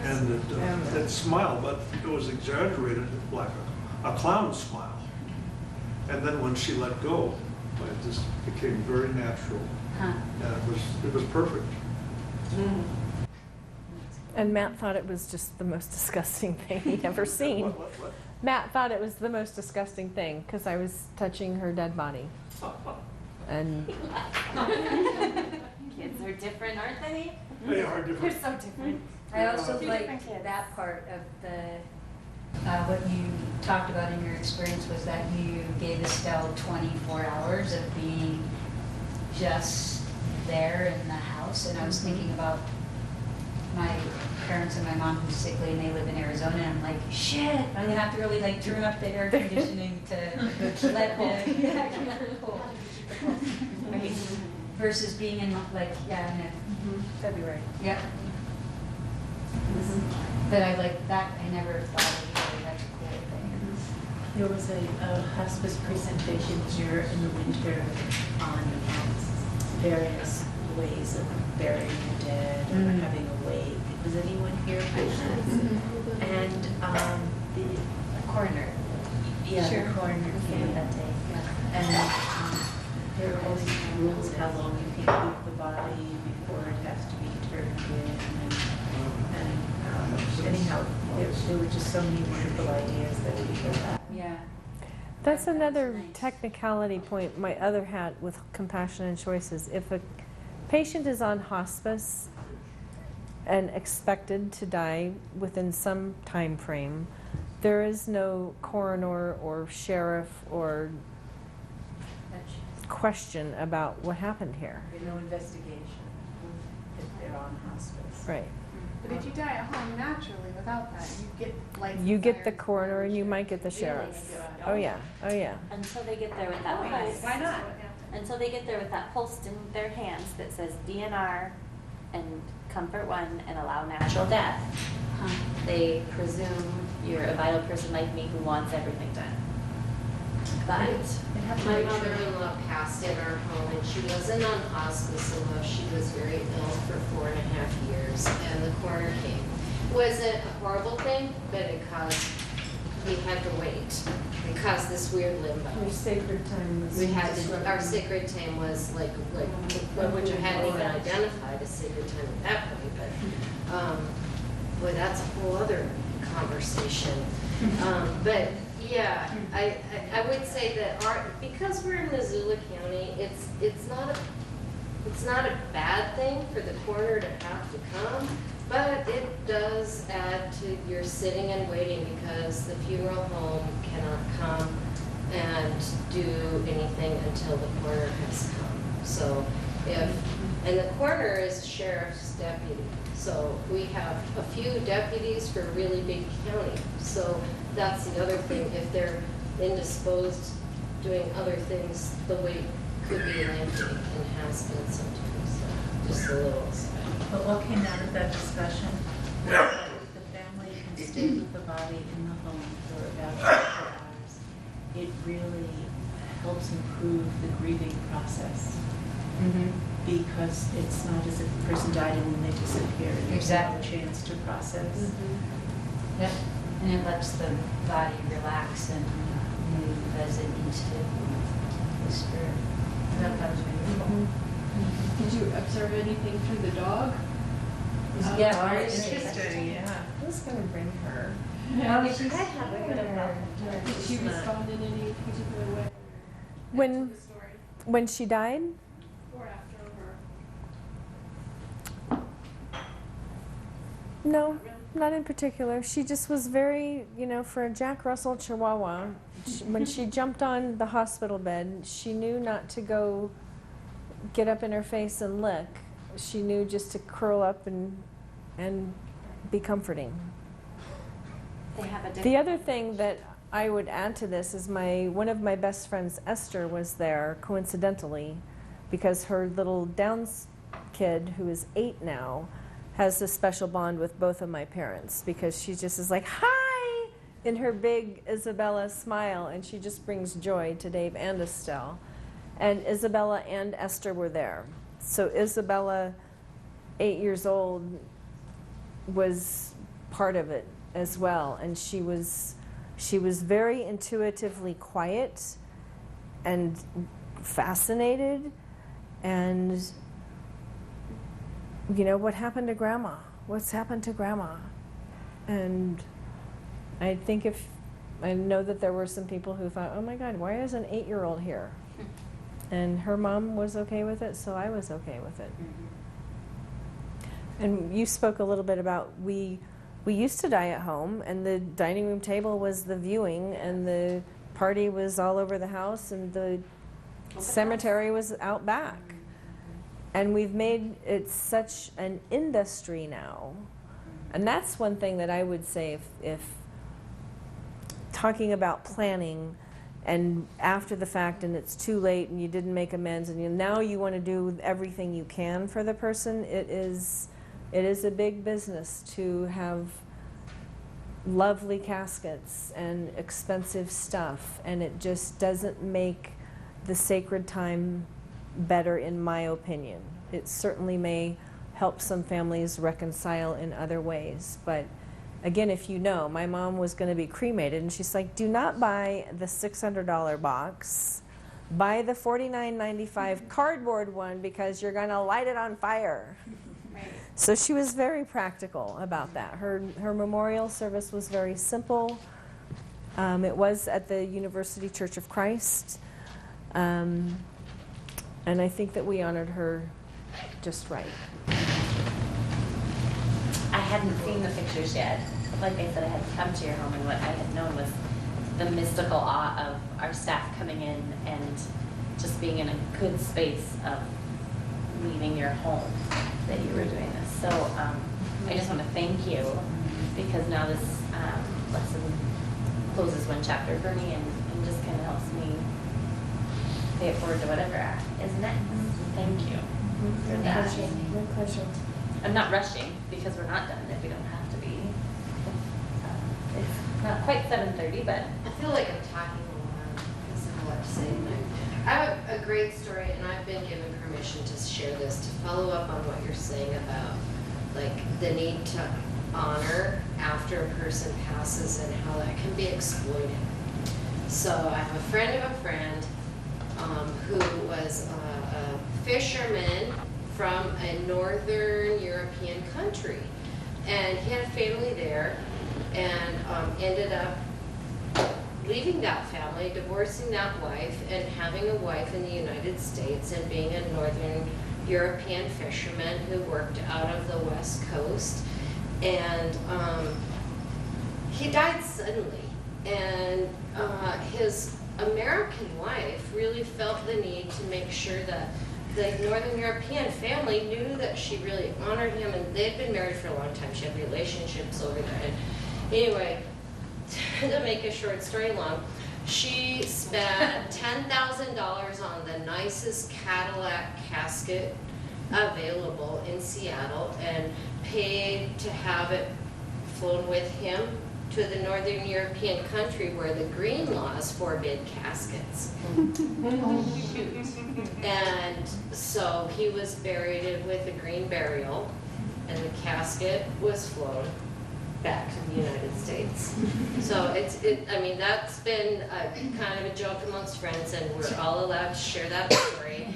and it smiled, but it was exaggerated, like a clown smile. And then when she let go, it just became very natural, and it was perfect. And Matt thought it was just the most disgusting thing he'd ever seen. What? Matt thought it was the most disgusting thing because I was touching her dead body. And Kids are different, aren't they? They are They're different. so different. I also Two like different kids. that part of what you talked about in your experience was that you gave Estelle 24 hours of being just there in the house. And I was thinking about my parents and my mom who's sickly and they live in Arizona, and I'm like, shit, I'm gonna have to really like turn up the air conditioning to let the cold. Right. Versus being in like, in February. Yep. But I like that, I never thought of it, really, that's a cool thing. There was a hospice presentation here in the winter on various ways of burying the dead or having a wake. Was anyone here for that? And the Coroner. yeah, Sure. the coroner came that day. and there are all these rules how long you can keep the body before it has to be turned in. And anyhow, there were just so many wonderful ideas that people had. Yeah. That's another nice. technicality point, my other hat with compassion and choices. If a patient is on hospice and expected to die within some time frame, there is no coroner or sheriff or question about what happened here. There's no investigation if they're on hospice. Right. But if you die at home naturally without that, you get like. You get the coroner and you might get the sheriff. Oh yeah, oh yeah. Until they get there with that pulse. Why not? Until they get there with that pulse in their hands that says DNR and comfort one and allow natural death. They presume you're a vital person like me who wants everything done. But My mother-in-law passed in our home, and she wasn't on hospice, although she was very ill for 4.5 years, and the coroner came. It wasn't a horrible thing, but it caused, we had to wait. It caused this weird limbo. Your sacred time was. We had to, our sacred time was like, which I hadn't even identified as sacred time at that point, but, boy, that's a whole other conversation. But, yeah, I would say that because we're in Missoula County, it's not a bad thing for the coroner to have to come, but it does add to your sitting and waiting because the funeral home cannot come and do anything until the coroner has come. So and the coroner is sheriff's deputy. So we have a few deputies for a really big county. So that's the other thing. If they're indisposed doing other things, the wait could be lengthy and has been sometimes. So just a little aside. But what came out of that discussion was that if the family can stay with the body in the home for about 24 hours, it really helps improve the grieving process. Because it's not as if the person died and then they disappear. There's no chance to process. Yep, and it lets the body relax and move as it needs to, the spirit. That was beautiful. Did you observe anything through the dog? Yeah, very Interesting, yeah. Who's gonna bring her? Did she respond in any particular way? When- To the story? When she died? Or after her? No, not in particular. She just was very, for a Jack Russell Chihuahua, when she jumped on the hospital bed, she knew not to go get up in her face and lick. She knew just to curl up and be comforting. They have a different. The other thing that I would add to this is one of my best friends, Esther, was there coincidentally because her little Downs kid, who is 8 now, has a special bond with both of my parents because she just is like, hi, in her big Isabella smile, and she just brings joy to Dave and Estelle. And Isabella and Esther were there. So Isabella, 8 years old, was part of it as well, and she was very intuitively quiet and fascinated. And what happened to Grandma? What's happened to Grandma? And I know that there were some people who thought, oh my God, why is an 8-year-old here? And her mom was okay with it, so I was okay with it. And you spoke a little bit about we used to die at home, and the dining room table was the viewing, and the party was all over the house, and the cemetery was out back. And we've made it such an industry now. And that's one thing that I would say if talking about planning and after the fact and it's too late and you didn't make amends and now you want to do everything you can for the person, it is a big business to have lovely caskets and expensive stuff, and it just doesn't make the sacred time better, in my opinion. It certainly may help some families reconcile in other ways, but again, if my mom was going to be cremated, and she's like, do not buy the $600 box, buy the $49.95 cardboard one because you're going to light it on fire. Right. So she was very practical about that. Her memorial service was very simple. It was at the University Church of Christ. And I think that we honored her just right. I hadn't seen the pictures yet. Like I said, I had come to your home, and what I had known was the mystical awe of our staff coming in and just being in a good space of leaving your home that you were doing this. So I just want to thank you, because now this lesson closes one chapter for me and just kind of helps me pay it forward to whatever is next. Thank you for that. My pleasure. I'm not rushing because we're not done if we don't have to be. It's not quite 7:30, but I feel like I'm talking a lot. people have to say. I have a great story, and I've been given permission to share this, to follow up on what you're saying about like the need to honor after a person passes and how that can be exploited. So I have a friend of a friend who was a fisherman from a northern European country. And he had a family there and ended up leaving that family, divorcing that wife, and having a wife in the United States and being a northern European fisherman who worked out of the West Coast. And he died suddenly. And his American wife really felt the need to make sure that the Northern European family knew that she really honored him, and they had been married for a long time. She had relationships over there. And anyway, to make a short story long, she spent $10,000 on the nicest Cadillac casket available in Seattle and paid to have it flown with him to the Northern European country where the green laws forbid caskets. And so he was buried with a green burial, and the casket was flown back to the United States. So I mean, that's been kind of a joke amongst friends, and we're all allowed to share that story.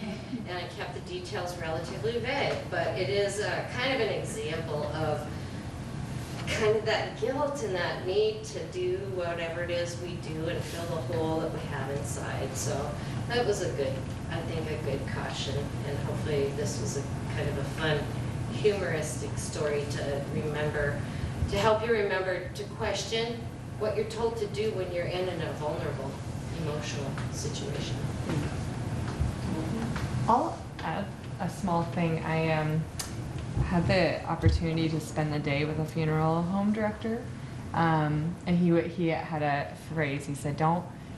And I kept the details relatively vague, but it is kind of an example of kind of that guilt and that need to do whatever it is we do and fill the hole that we have inside. So that was I think a good caution, and hopefully this was a kind of a fun, humoristic story to remember, to help you remember to question what you're told to do when you're in a vulnerable emotional situation. I'll add a small thing. I had the opportunity to spend the day with a funeral home director, and he had a phrase. He said,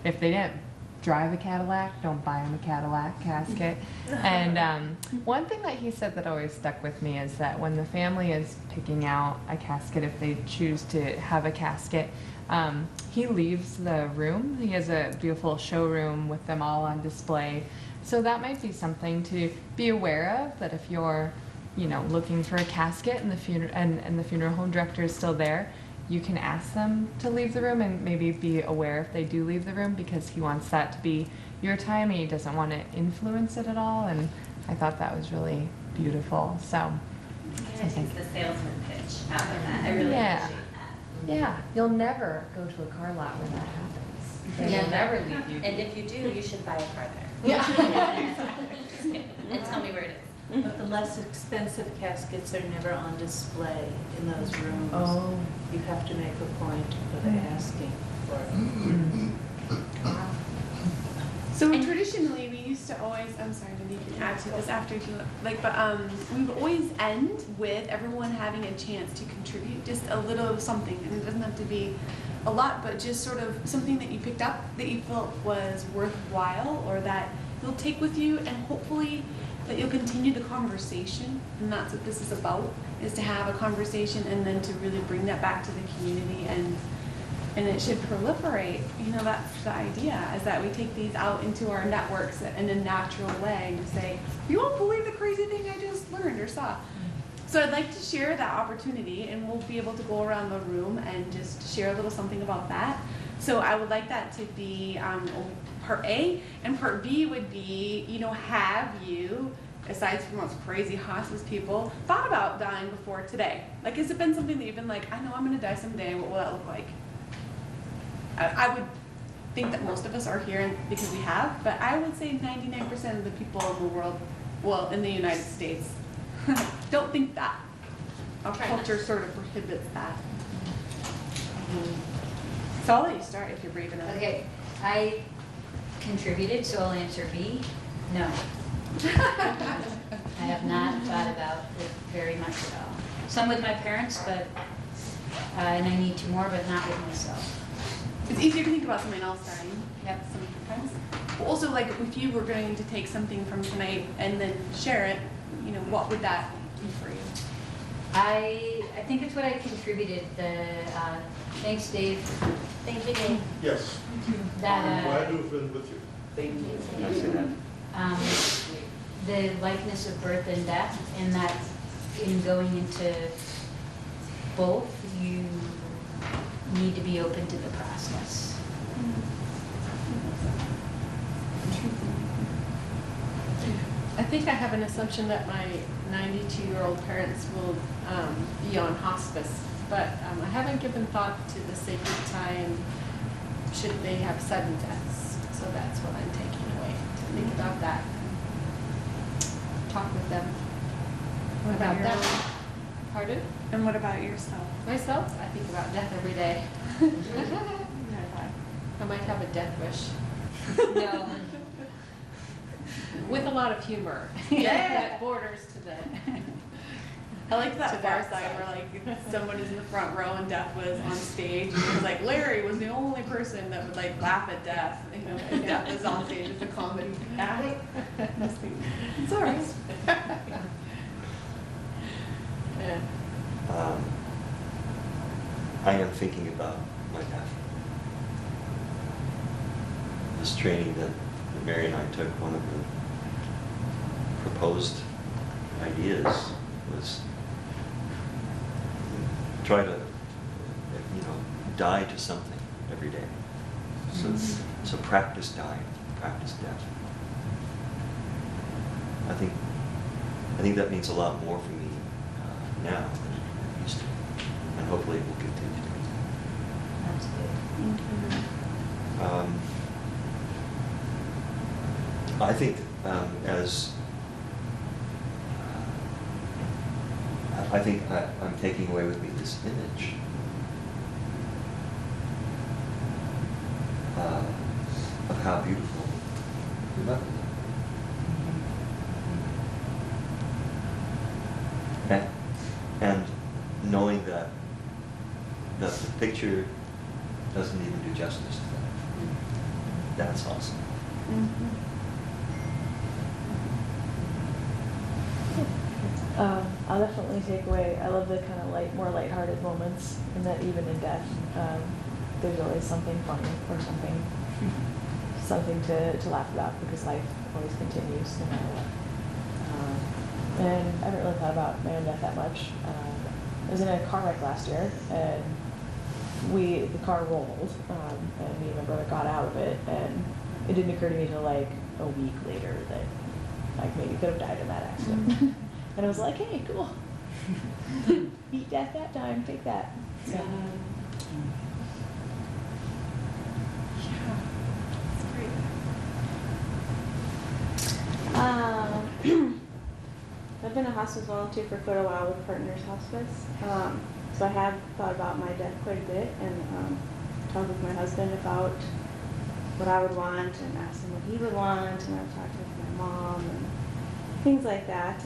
if they didn't drive a Cadillac, don't buy them a Cadillac casket. And one thing that he said that always stuck with me is that when the family is picking out a casket, if they choose to have a casket, he leaves the room. He has a beautiful showroom with them all on display. So that might be something to be aware of, that if you're looking for a casket and the funeral home director is still there, you can ask them to leave the room, and maybe be aware if they do leave the room, because he wants that to be your time and he doesn't want to influence it at all. And I thought that was really beautiful. So I think the salesman pitch out of that. I really appreciate that. Yeah, you'll never go to a car lot where that happens. They Yeah, will never leave you. And if you do, you should buy a car there. Yeah. And tell me where it is. But the less expensive caskets are never on display in those rooms. Oh. You have to make a point of asking for it. So traditionally, we used to always, I'm sorry, Wendy, you can add to this after if you like, but we would always end with everyone having a chance to contribute just a little of something, and it doesn't have to be a lot, but just sort of something that you picked up that you felt was worthwhile, or that you'll take with you, and hopefully that you'll continue the conversation. And that's what this is about, is to have a conversation and then to really bring that back to the community, and it should proliferate. That's the idea, is that we take these out into our networks in a natural way and say, you won't believe the crazy thing I just learned or saw. So I'd like to share that opportunity, and we'll be able to go around the room and just share a little something about that. So I would like that to be part A, and part B would be, have you, aside from those crazy hospice people, thought about dying before today? Like, has it been something that you've been like, I know I'm going to die someday, what will that look like? I would think that most of us are here because we have, but I would say 99% of the people in the world, well, in the United States, don't think that. Our culture sort of prohibits that. So I'll let you start if you're brave enough. Okay, I contributed, so I'll answer B. No. I have not thought about it very much at all. Some with my parents, but, and I need to more, but not with myself. It's easier to think about something else dying. Yep. Sometimes. But also, like, if you were going to take something from tonight and then share it, what would that be for you? I think it's what I contributed. Thanks, Dave. Thank you, Dave. Yes, That, I'm glad to have been with you. Thank you. I see that. The likeness of birth and death, and that in going into both, you need to be open to the process. I think I have an assumption that my 92-year-old parents will be on hospice, but I haven't given thought to the sacred time should they have sudden deaths. So that's what I'm taking away, to think about that. Talk with them What about about that. Pardon? And what about yourself? Myself, I think about death every day. I might have a death wish. No. With a lot of humor. Yeah. That borders to the. I like To that far that side side. where like someone is in the front row and Death was on stage. And it was like Larry was the only person that would like laugh at Death. You know, and Death was on stage as a comedy act. It's all right. Yeah. I am thinking about my death. This training that Mary and I took, one of the proposed ideas was try to, die to something every day. So practice dying, practice death. I think that means a lot more for me now than it used to, and hopefully it will continue. That's good. I think I'm taking away with me this image of how beautiful we love it. And knowing that the picture doesn't even do justice to that. That's awesome. I'll definitely take away, I love the kind of more lighthearted moments, and that even in death, there's always something funny or something to laugh about, because life always continues no matter what. And I haven't really thought about my own death that much. I was in a car wreck last year, and the car rolled, and me and my brother got out of it, and it didn't occur to me until like a week later that like maybe could have died in that accident. And I was like, hey, cool. Beat death that time, take that. So. I've been a hospice volunteer for quite a while with Partners Hospice. So I have thought about my death quite a bit, and talked with my husband about what I would want, and asked him what he would want, and I've talked with my mom and things like that.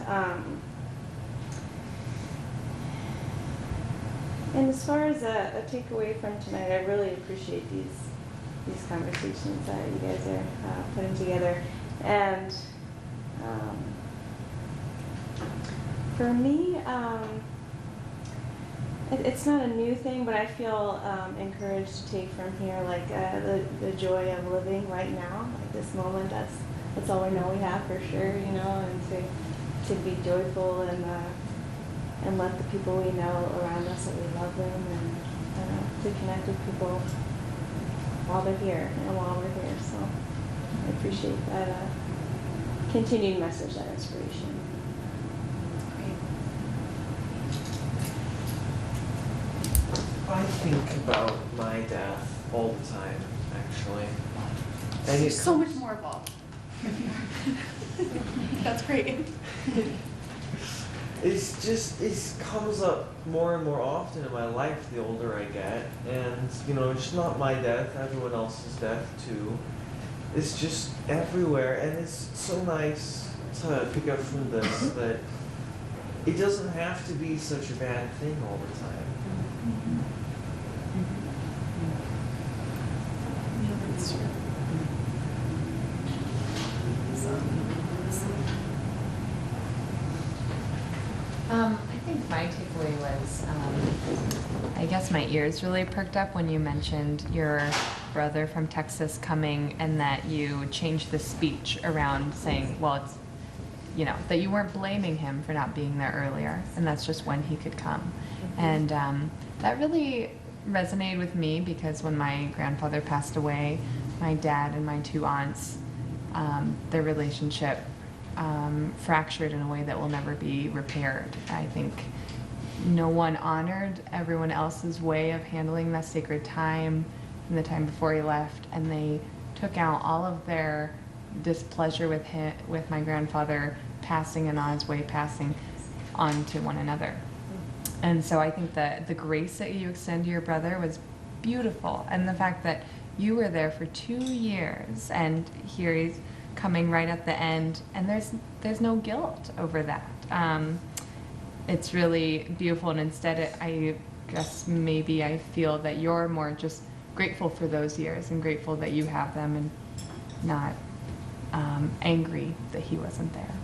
And as far as a takeaway from tonight, I really appreciate these conversations that you guys are putting together. And for me, it's not a new thing, but I feel encouraged to take from here, like the joy of living right now, like this moment. That's all we know we have for sure, and to be joyful and let the people we know around us that we love them, and to connect with people while they're here and while we're here. So I appreciate that continued message, that inspiration. I think about my death all the time, actually. And There's so much more involved. That's great. It comes up more and more often in my life the older I get. And, it's not my death, everyone else's death too. It's just everywhere, and it's so nice to pick up from this that it doesn't have to be such a bad thing all the time. Yeah, that's true. I think my takeaway was I I guess my ears really perked up when you mentioned your brother from Texas coming and that you changed the speech around saying, well, it's, you know, that you weren't blaming him for not being there earlier, and that's just when he could come. And that really resonated with me because when my grandfather passed away, my dad and my 2 aunts, their relationship fractured in a way that will never be repaired. I think no one honored everyone else's way of handling that sacred time in the time before he left, and they took out all of their displeasure with my grandfather passing and on his way passing on to one another. And so I think that the grace that you extend to your brother was beautiful, and the fact that you were there for 2 years and here he's coming right at the end, and there's no guilt over that. It's really beautiful, and instead I guess maybe I feel that you're more just grateful for those years and grateful that you have them and not angry that he wasn't there.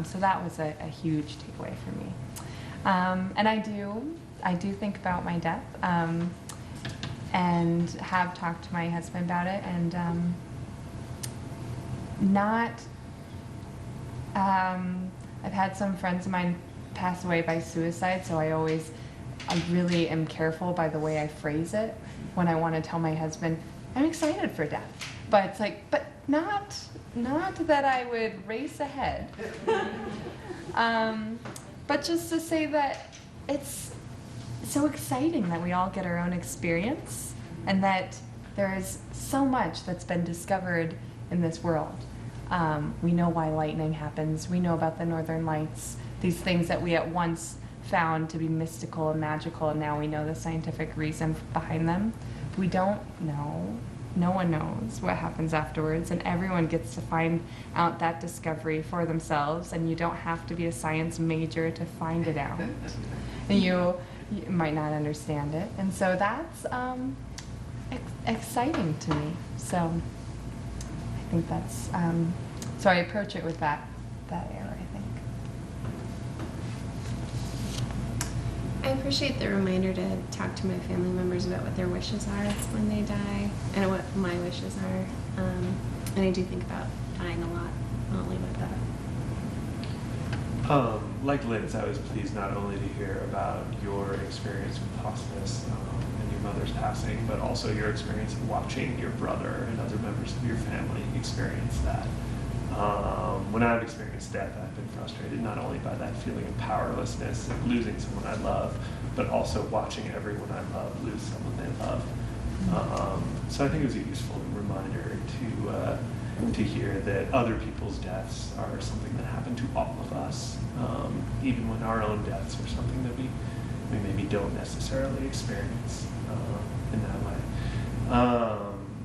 So that was a huge takeaway for me. And I do think about my death and have talked to my husband about it, and I've had some friends of mine pass away by suicide, so I really am careful by the way I phrase it when I want to tell my husband, I'm excited for death. But it's like, but not that I would race ahead. But just to say that it's so exciting that we all get our own experience and that there is so much that's been discovered in this world. We know why lightning happens. We know about the northern lights, these things that we at once found to be mystical and magical, and now we know the scientific reason behind them. We don't know. No one knows what happens afterwards, and everyone gets to find out that discovery for themselves, and you don't have to be a science major to find it out. And you might not understand it, and so that's exciting to me. So I think that's, so I approach it with that air, I think. I appreciate the reminder to talk to my family members about what their wishes are when they die and what my wishes are. And I do think about dying a lot. I'll leave it at that. Like Liz, I was pleased not only to hear about your experience with hospice and your mother's passing, but also your experience of watching your brother and other members of your family experience that. When I've experienced death, I've been frustrated not only by that feeling of powerlessness and losing someone I love, but also watching everyone I love lose someone they love. So I think it was a useful reminder to hear that other people's deaths are something that happen to all of us, even when our own deaths are something that we maybe don't necessarily experience in that way.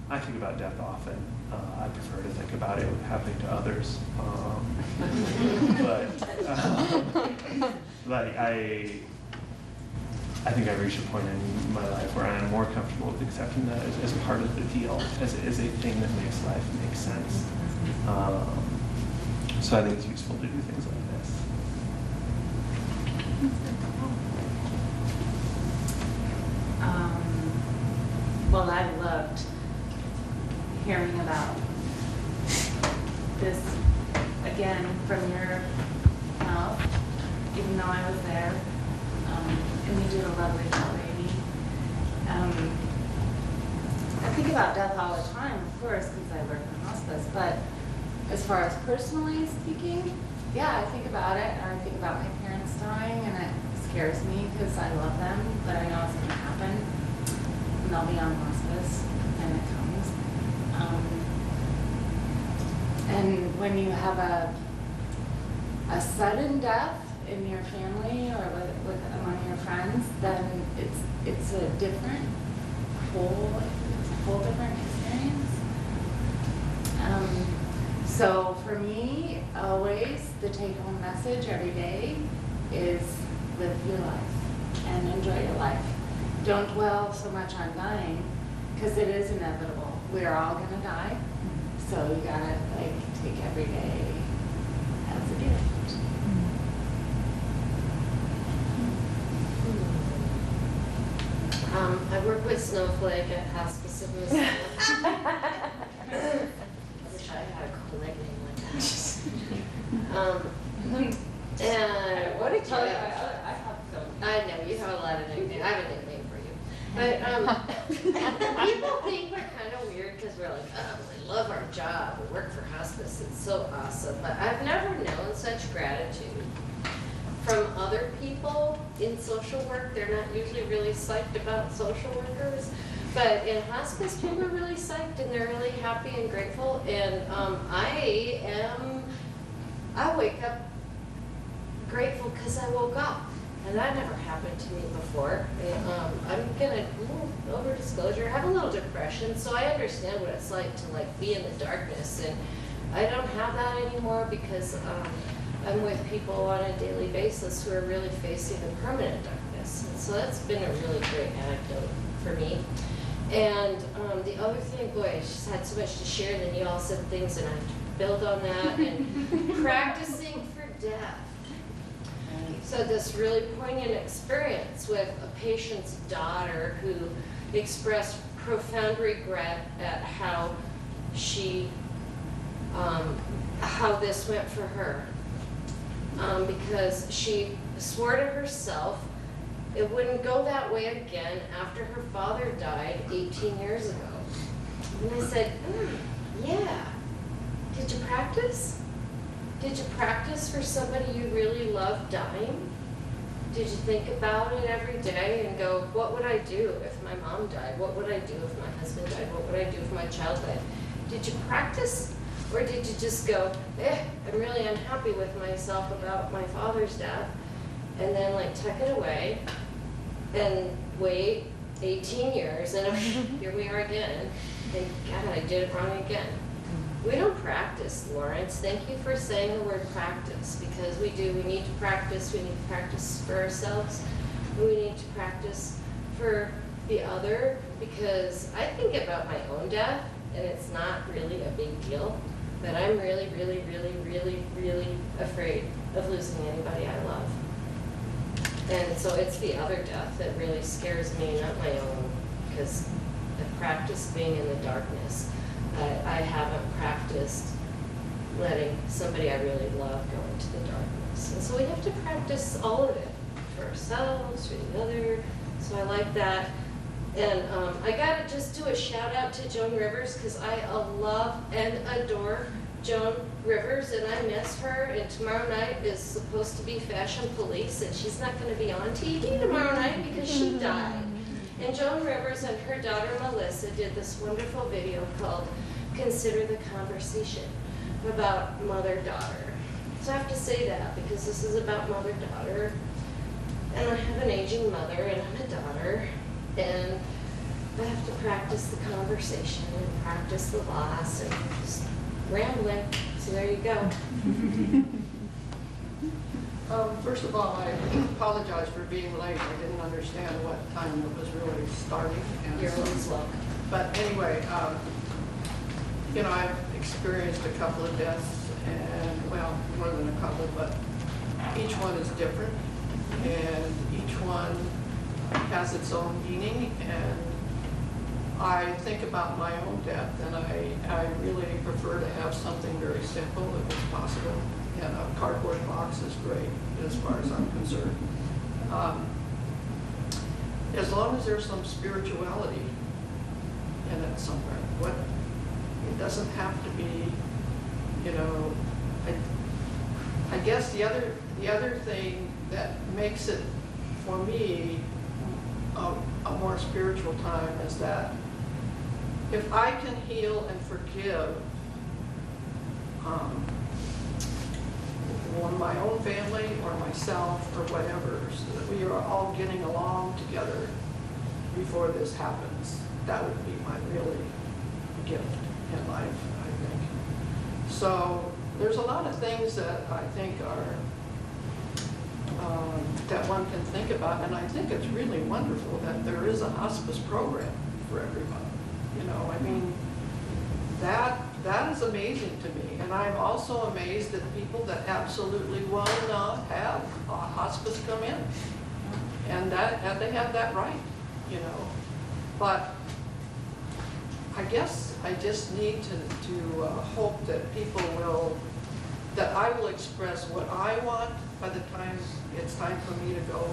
I think about death often. I prefer to think about it happening to others. But I think I've reached a point in my life where I am more comfortable with accepting that as part of the deal, as a thing that makes life make sense. So I think it's useful to do things like this. Well, I loved hearing about this again from your mouth, even though I was there. And you did a lovely job, Amy. I think about death all the time, of course, because I work in hospice, but as far as personally speaking, yeah, I think about it, and I think about my parents dying, and it scares me because I love them, but I know it's going to happen, and they'll be on hospice when it comes. And when you have a sudden death in your family or with among your friends, then it's a whole different experience. So for me, always the take-home message every day is live your life and enjoy your life. Don't dwell so much on dying, because it is inevitable. We're all gonna die, so you gotta take every day as a gift. I work with Snowflake at Hospice in Missoula. I wish I had a cool nickname like that. And what did I know, you have a lot of nicknames. I have a nickname for you. But people think we're kind of weird because we're like, oh, we love our job. We work for hospice. It's so awesome. But I've never known such gratitude from other people in social work. They're not usually really psyched about social workers. But in hospice, people are really psyched and they're really happy and grateful. And I wake up grateful because I woke up. And that never happened to me before. And, I'm gonna, over disclosure, I have a little depression, so I understand what it's like to be in the darkness. And I don't have that anymore because I'm with people on a daily basis who are really facing the permanent darkness. And so that's been a really great anecdote for me. And the other thing, boy, I just had so much to share, and then you all said things, and I build on that. And practicing for death. So this really poignant experience with a patient's daughter who expressed profound regret at how this went for her. Because she swore to herself it wouldn't go that way again after her father died 18 years ago. And I said, yeah, did you practice? Did you practice for somebody you really love dying? Did you think about it every day and go, what would I do if my mom died? What would I do if my husband died? What would I do if my child died? Did you practice? Or did you just go, I'm really unhappy with myself about my father's death, and then tuck it away and wait 18 years, and here we are again, and God, I did it wrong again. We don't practice, Lawrence. Thank you for saying the word practice, because we do. We need to practice. We need to practice for ourselves. We need to practice for the other, because I think about my own death, and it's not really a big deal, but I'm really, really, really, really, really afraid of losing anybody I love. And so it's the other death that really scares me, not my own, because I've practiced being in the darkness. I haven't practiced letting somebody I really love go into the darkness. And so we have to practice all of it for ourselves, for the other. So I like that. And I got to just do a shout out to Joan Rivers, because I love and adore Joan Rivers, and I miss her. And tomorrow night is supposed to be Fashion Police, and she's not going to be on TV tomorrow night because she died. And Joan Rivers and her daughter Melissa did this wonderful video called Consider the Conversation, about mother-daughter. So I have to say that because this is about mother-daughter, and I have an aging mother and I'm a daughter, and I have to practice the conversation and practice the loss and just rambling. So there you go. First of all, I apologize for being late. I didn't understand what time it was really starting. You're always welcome. But anyway, I've experienced a couple of deaths, and well, more than a couple, but each one is different, and each one has its own meaning. And I think about my own death, and I really prefer to have something very simple if it's possible. And a cardboard box is great as far as I'm concerned. As long as there's some spirituality in it somewhere. It doesn't have to be, I guess the other thing that makes it, for me, a more spiritual time is that if I can heal and forgive my own family or myself or whatever, so that we are all getting along together before this happens, that would be my really gift in life, I think. So there's a lot of things that I think are, that one can think about, and I think it's really wonderful that there is a hospice program for everyone. That is amazing to me. And I'm also amazed at people that absolutely will not have a hospice come in. And they have that right. you know. But I guess I just need to hope that people will, that I will express what I want by the time it's time for me to go,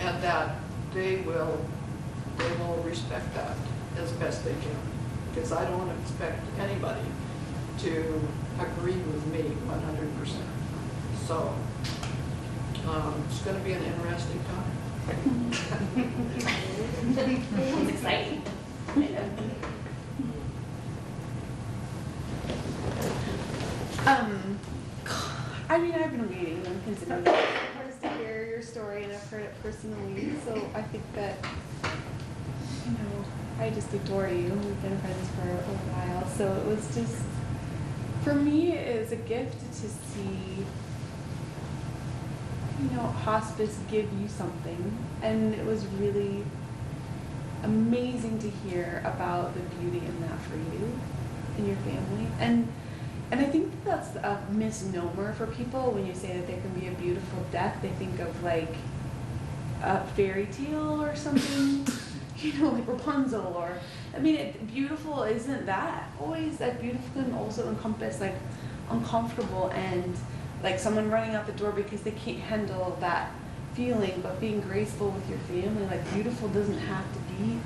and that they will respect that as best they can. Because I don't expect anybody to agree with me 100%. So it's going to be an interesting time. It's exciting. I mean, I've been waiting and considering to hear your story, and I've heard it personally. So I think that, you know, I just adore you. We've been friends for a while, so it was just, for me, it was a gift to see, you know, hospice give you something, and it was really amazing to hear about the beauty in that for you and your family. And I think that's a misnomer for people when you say that there can be a beautiful death. They think of like a fairy tale or something, you know, like Rapunzel, or, I mean, beautiful isn't that always. That beautiful can also encompass like uncomfortable and like someone running out the door because they can't handle that feeling, but being graceful with your family. Like, beautiful doesn't have to be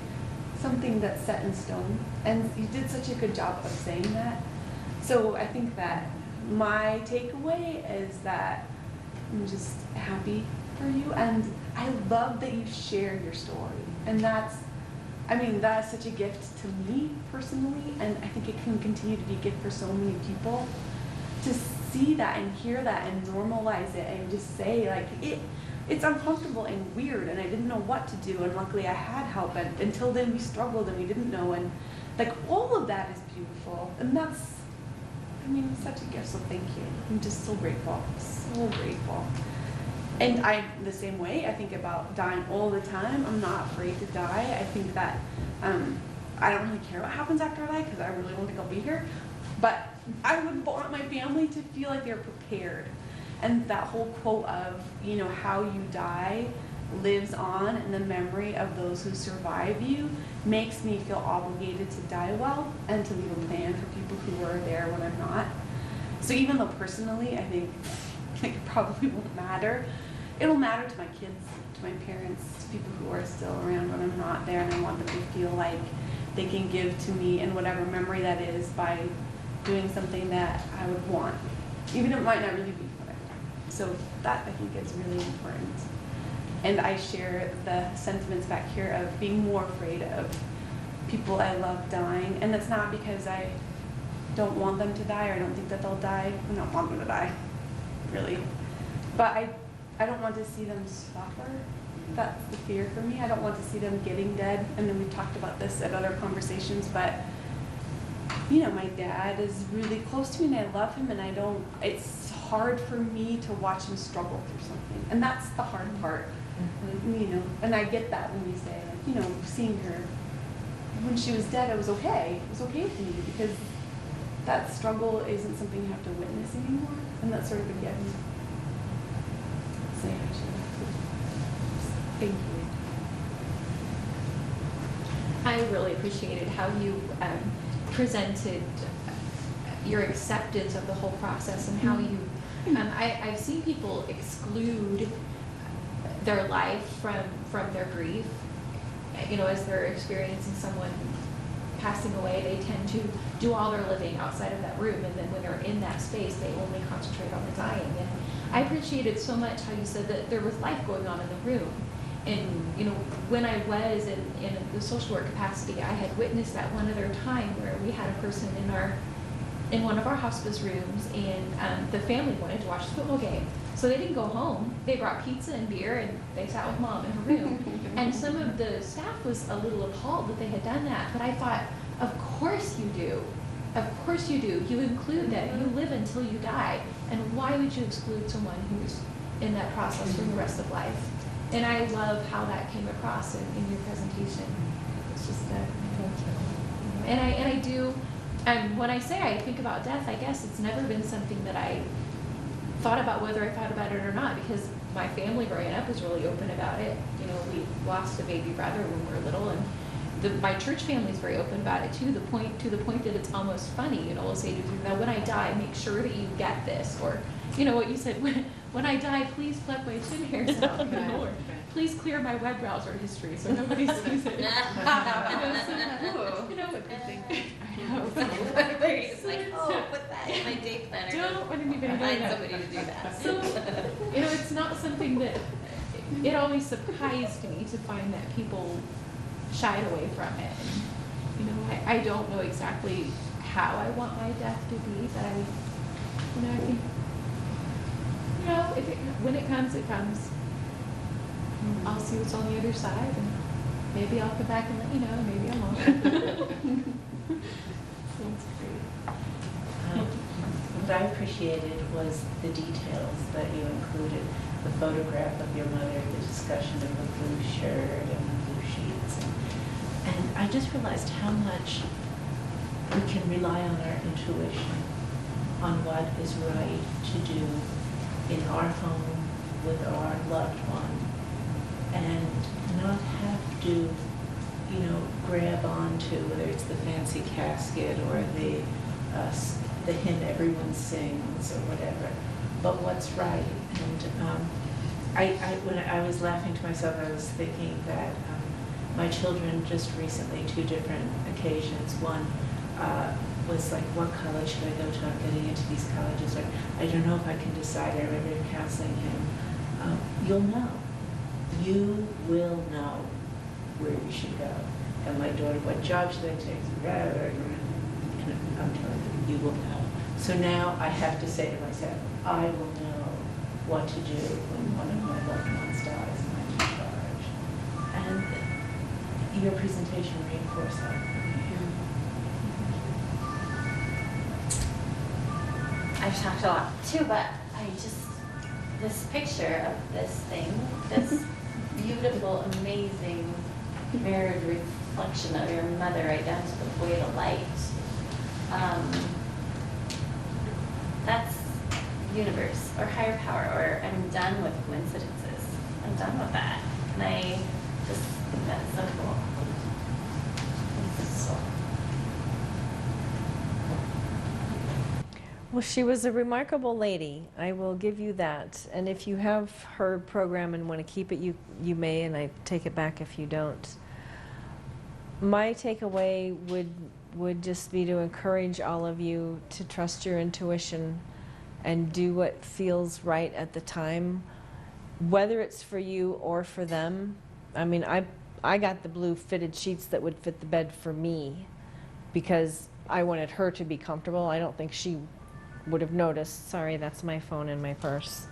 something that's set in stone. And you did such a good job of saying that. So I think that my takeaway is that I'm just happy for you, and I love that you share your story. And that's, I mean, that's such a gift to me personally, and I think it can continue to be a gift for so many people to see that and hear that and normalize it and just say, like, it's uncomfortable and weird, and I didn't know what to do, and luckily I had help, and until then we struggled and we didn't know, and like all of that is beautiful, and that's, I mean, it's such a gift, so thank you. I'm just so grateful, so grateful. And I'm the same way. I think about dying all the time. I'm not afraid to die. I think that I don't really care what happens after I die because I really don't think I'll be here. But I would want my family to feel like they're prepared. And that whole quote of, you know, how you die lives on in the memory of those who survive you makes me feel obligated to die well and to leave a plan for people who are there when I'm not. So even though personally I think it probably won't matter, it'll matter to my kids, to my parents, to people who are still around when I'm not there, and I want them to feel like they can give to me in whatever memory that is by doing something that I would want, even if it might not really be what I want. So that I think is really important. And I share the sentiments back here of being more afraid of people I love dying. And that's not because I don't want them to die or I don't think that they'll die. I don't want them to die, really. But I don't want to see them suffer. That's the fear for me. I don't want to see them getting dead. And then we talked about this at other conversations, but you know, my dad is really close to me and I love him, and it's hard for me to watch him struggle through something. And that's the hard part. You know, and I get that when you say, like, you know, seeing her when she was dead, it was okay. It was okay with me because that struggle isn't something you have to witness anymore, and that's sort of a gift. So, thank you. I really appreciated how you presented your acceptance of the whole process and how you, I've seen people exclude their life from their grief. You know, as they're experiencing someone passing away, they tend to do all their living outside of that room, and then when they're in that space, they only concentrate on the dying. And I appreciated so much how you said that there was life going on in the room. And, you know, when I was in the social work capacity, I had witnessed that one other time where we had a person in one of our hospice rooms, and the family wanted to watch the football game. So they didn't go home. They brought pizza and beer, and they sat with mom in her room. And some of the staff was a little appalled that they had done that. But I thought, of course you do. Of course you do. You include that. You live until you die. And why would you exclude someone who's in that process for the rest of life? And I love how that came across in your presentation. It's just and I do, when I say I think about death, I guess it's never been something that I thought about whether I thought about it or not, because my family growing up was really open about it. You know, we lost a baby brother when we were little, and my church family is very open about it too. To the point that it's almost funny. You know, we'll say to people, "Now, when I die, make sure that you get this," or, you know, what you said, "When I die, please pluck my chin hairs out," you know, or "Please clear my web browser history so nobody sees it." You know, what good thing. I know. It's like, oh, put that in my day planner. Don't want anybody to Find know somebody to do that. So, you know, it's not something that, it always surprised me to find that people shied away from it. And, you know, I don't know exactly how I want my death to be, but I think, you know, when it comes, it comes. I'll see what's on the other side, and maybe I'll come back and let you know, maybe I won't. Sounds great. What I appreciated was the details that you included, the photograph of your mother, the discussion of the blue shirt and the blue sheets. And I just realized how much we can rely on our intuition, on what is right to do in our home with our loved one, and not have to, you know, grab onto whether it's the fancy casket or the hymn everyone sings or whatever, but what's right. And when I was laughing to myself, I was thinking that my children just recently, 2 different occasions. One was like, what college should I go to? I'm getting into these colleges. Or I don't know if I can decide. I remember counseling him. You'll know. You will know where you should go. And my daughter, what job should I take? And I'm telling you, you will know. So now I have to say to myself, I will know what to do when one of my loved ones dies and I'm in charge. And your presentation reinforced that for me. I've talked a lot too, but this picture of this thing, this beautiful, amazing, mirrored reflection of your mother right down to the void of light, that's universe or higher power, or I'm done with coincidences. I'm done with that. And I just think that's so cool. Well, she was a remarkable lady. I will give you that. And if you have her program and want to keep it, you may, and I take it back if you don't. My takeaway would just be to encourage all of you to trust your intuition and do what feels right at the time, whether it's for you or for them. I mean, I got the blue fitted sheets that would fit the bed for me because I wanted her to be comfortable. I don't think she would have noticed. Sorry, that's my phone in my purse.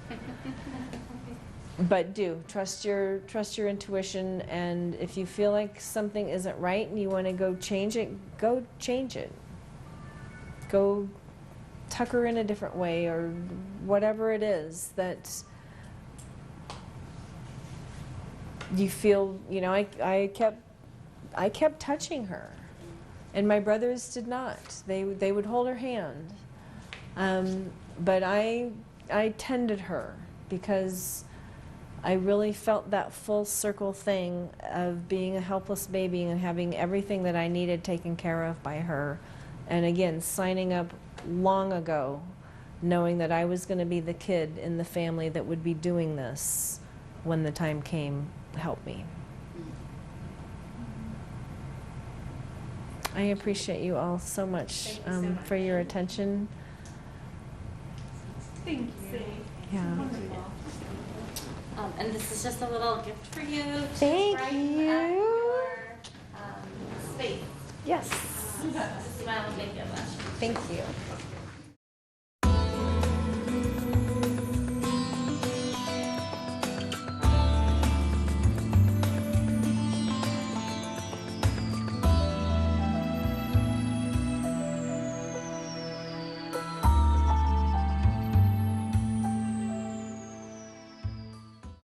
But trust your intuition, and if you feel like something isn't right and you want to go change it, go change it. Go tuck her in a different way, or whatever it is that you feel. You know, I kept touching her, and my brothers did not. They would hold her hand, but I tended her because I really felt that full circle thing of being a helpless baby and having everything that I needed taken care of by her. And again, signing up long ago, knowing that I was going to be the kid in the family that would be doing this when the time came, help me. I appreciate you all so much, for your attention. Thank you. Yeah. Wonderful. And this is just a little gift for you. Thank brighten you. up your space. Yes. Just smile and make you blush. Thank you.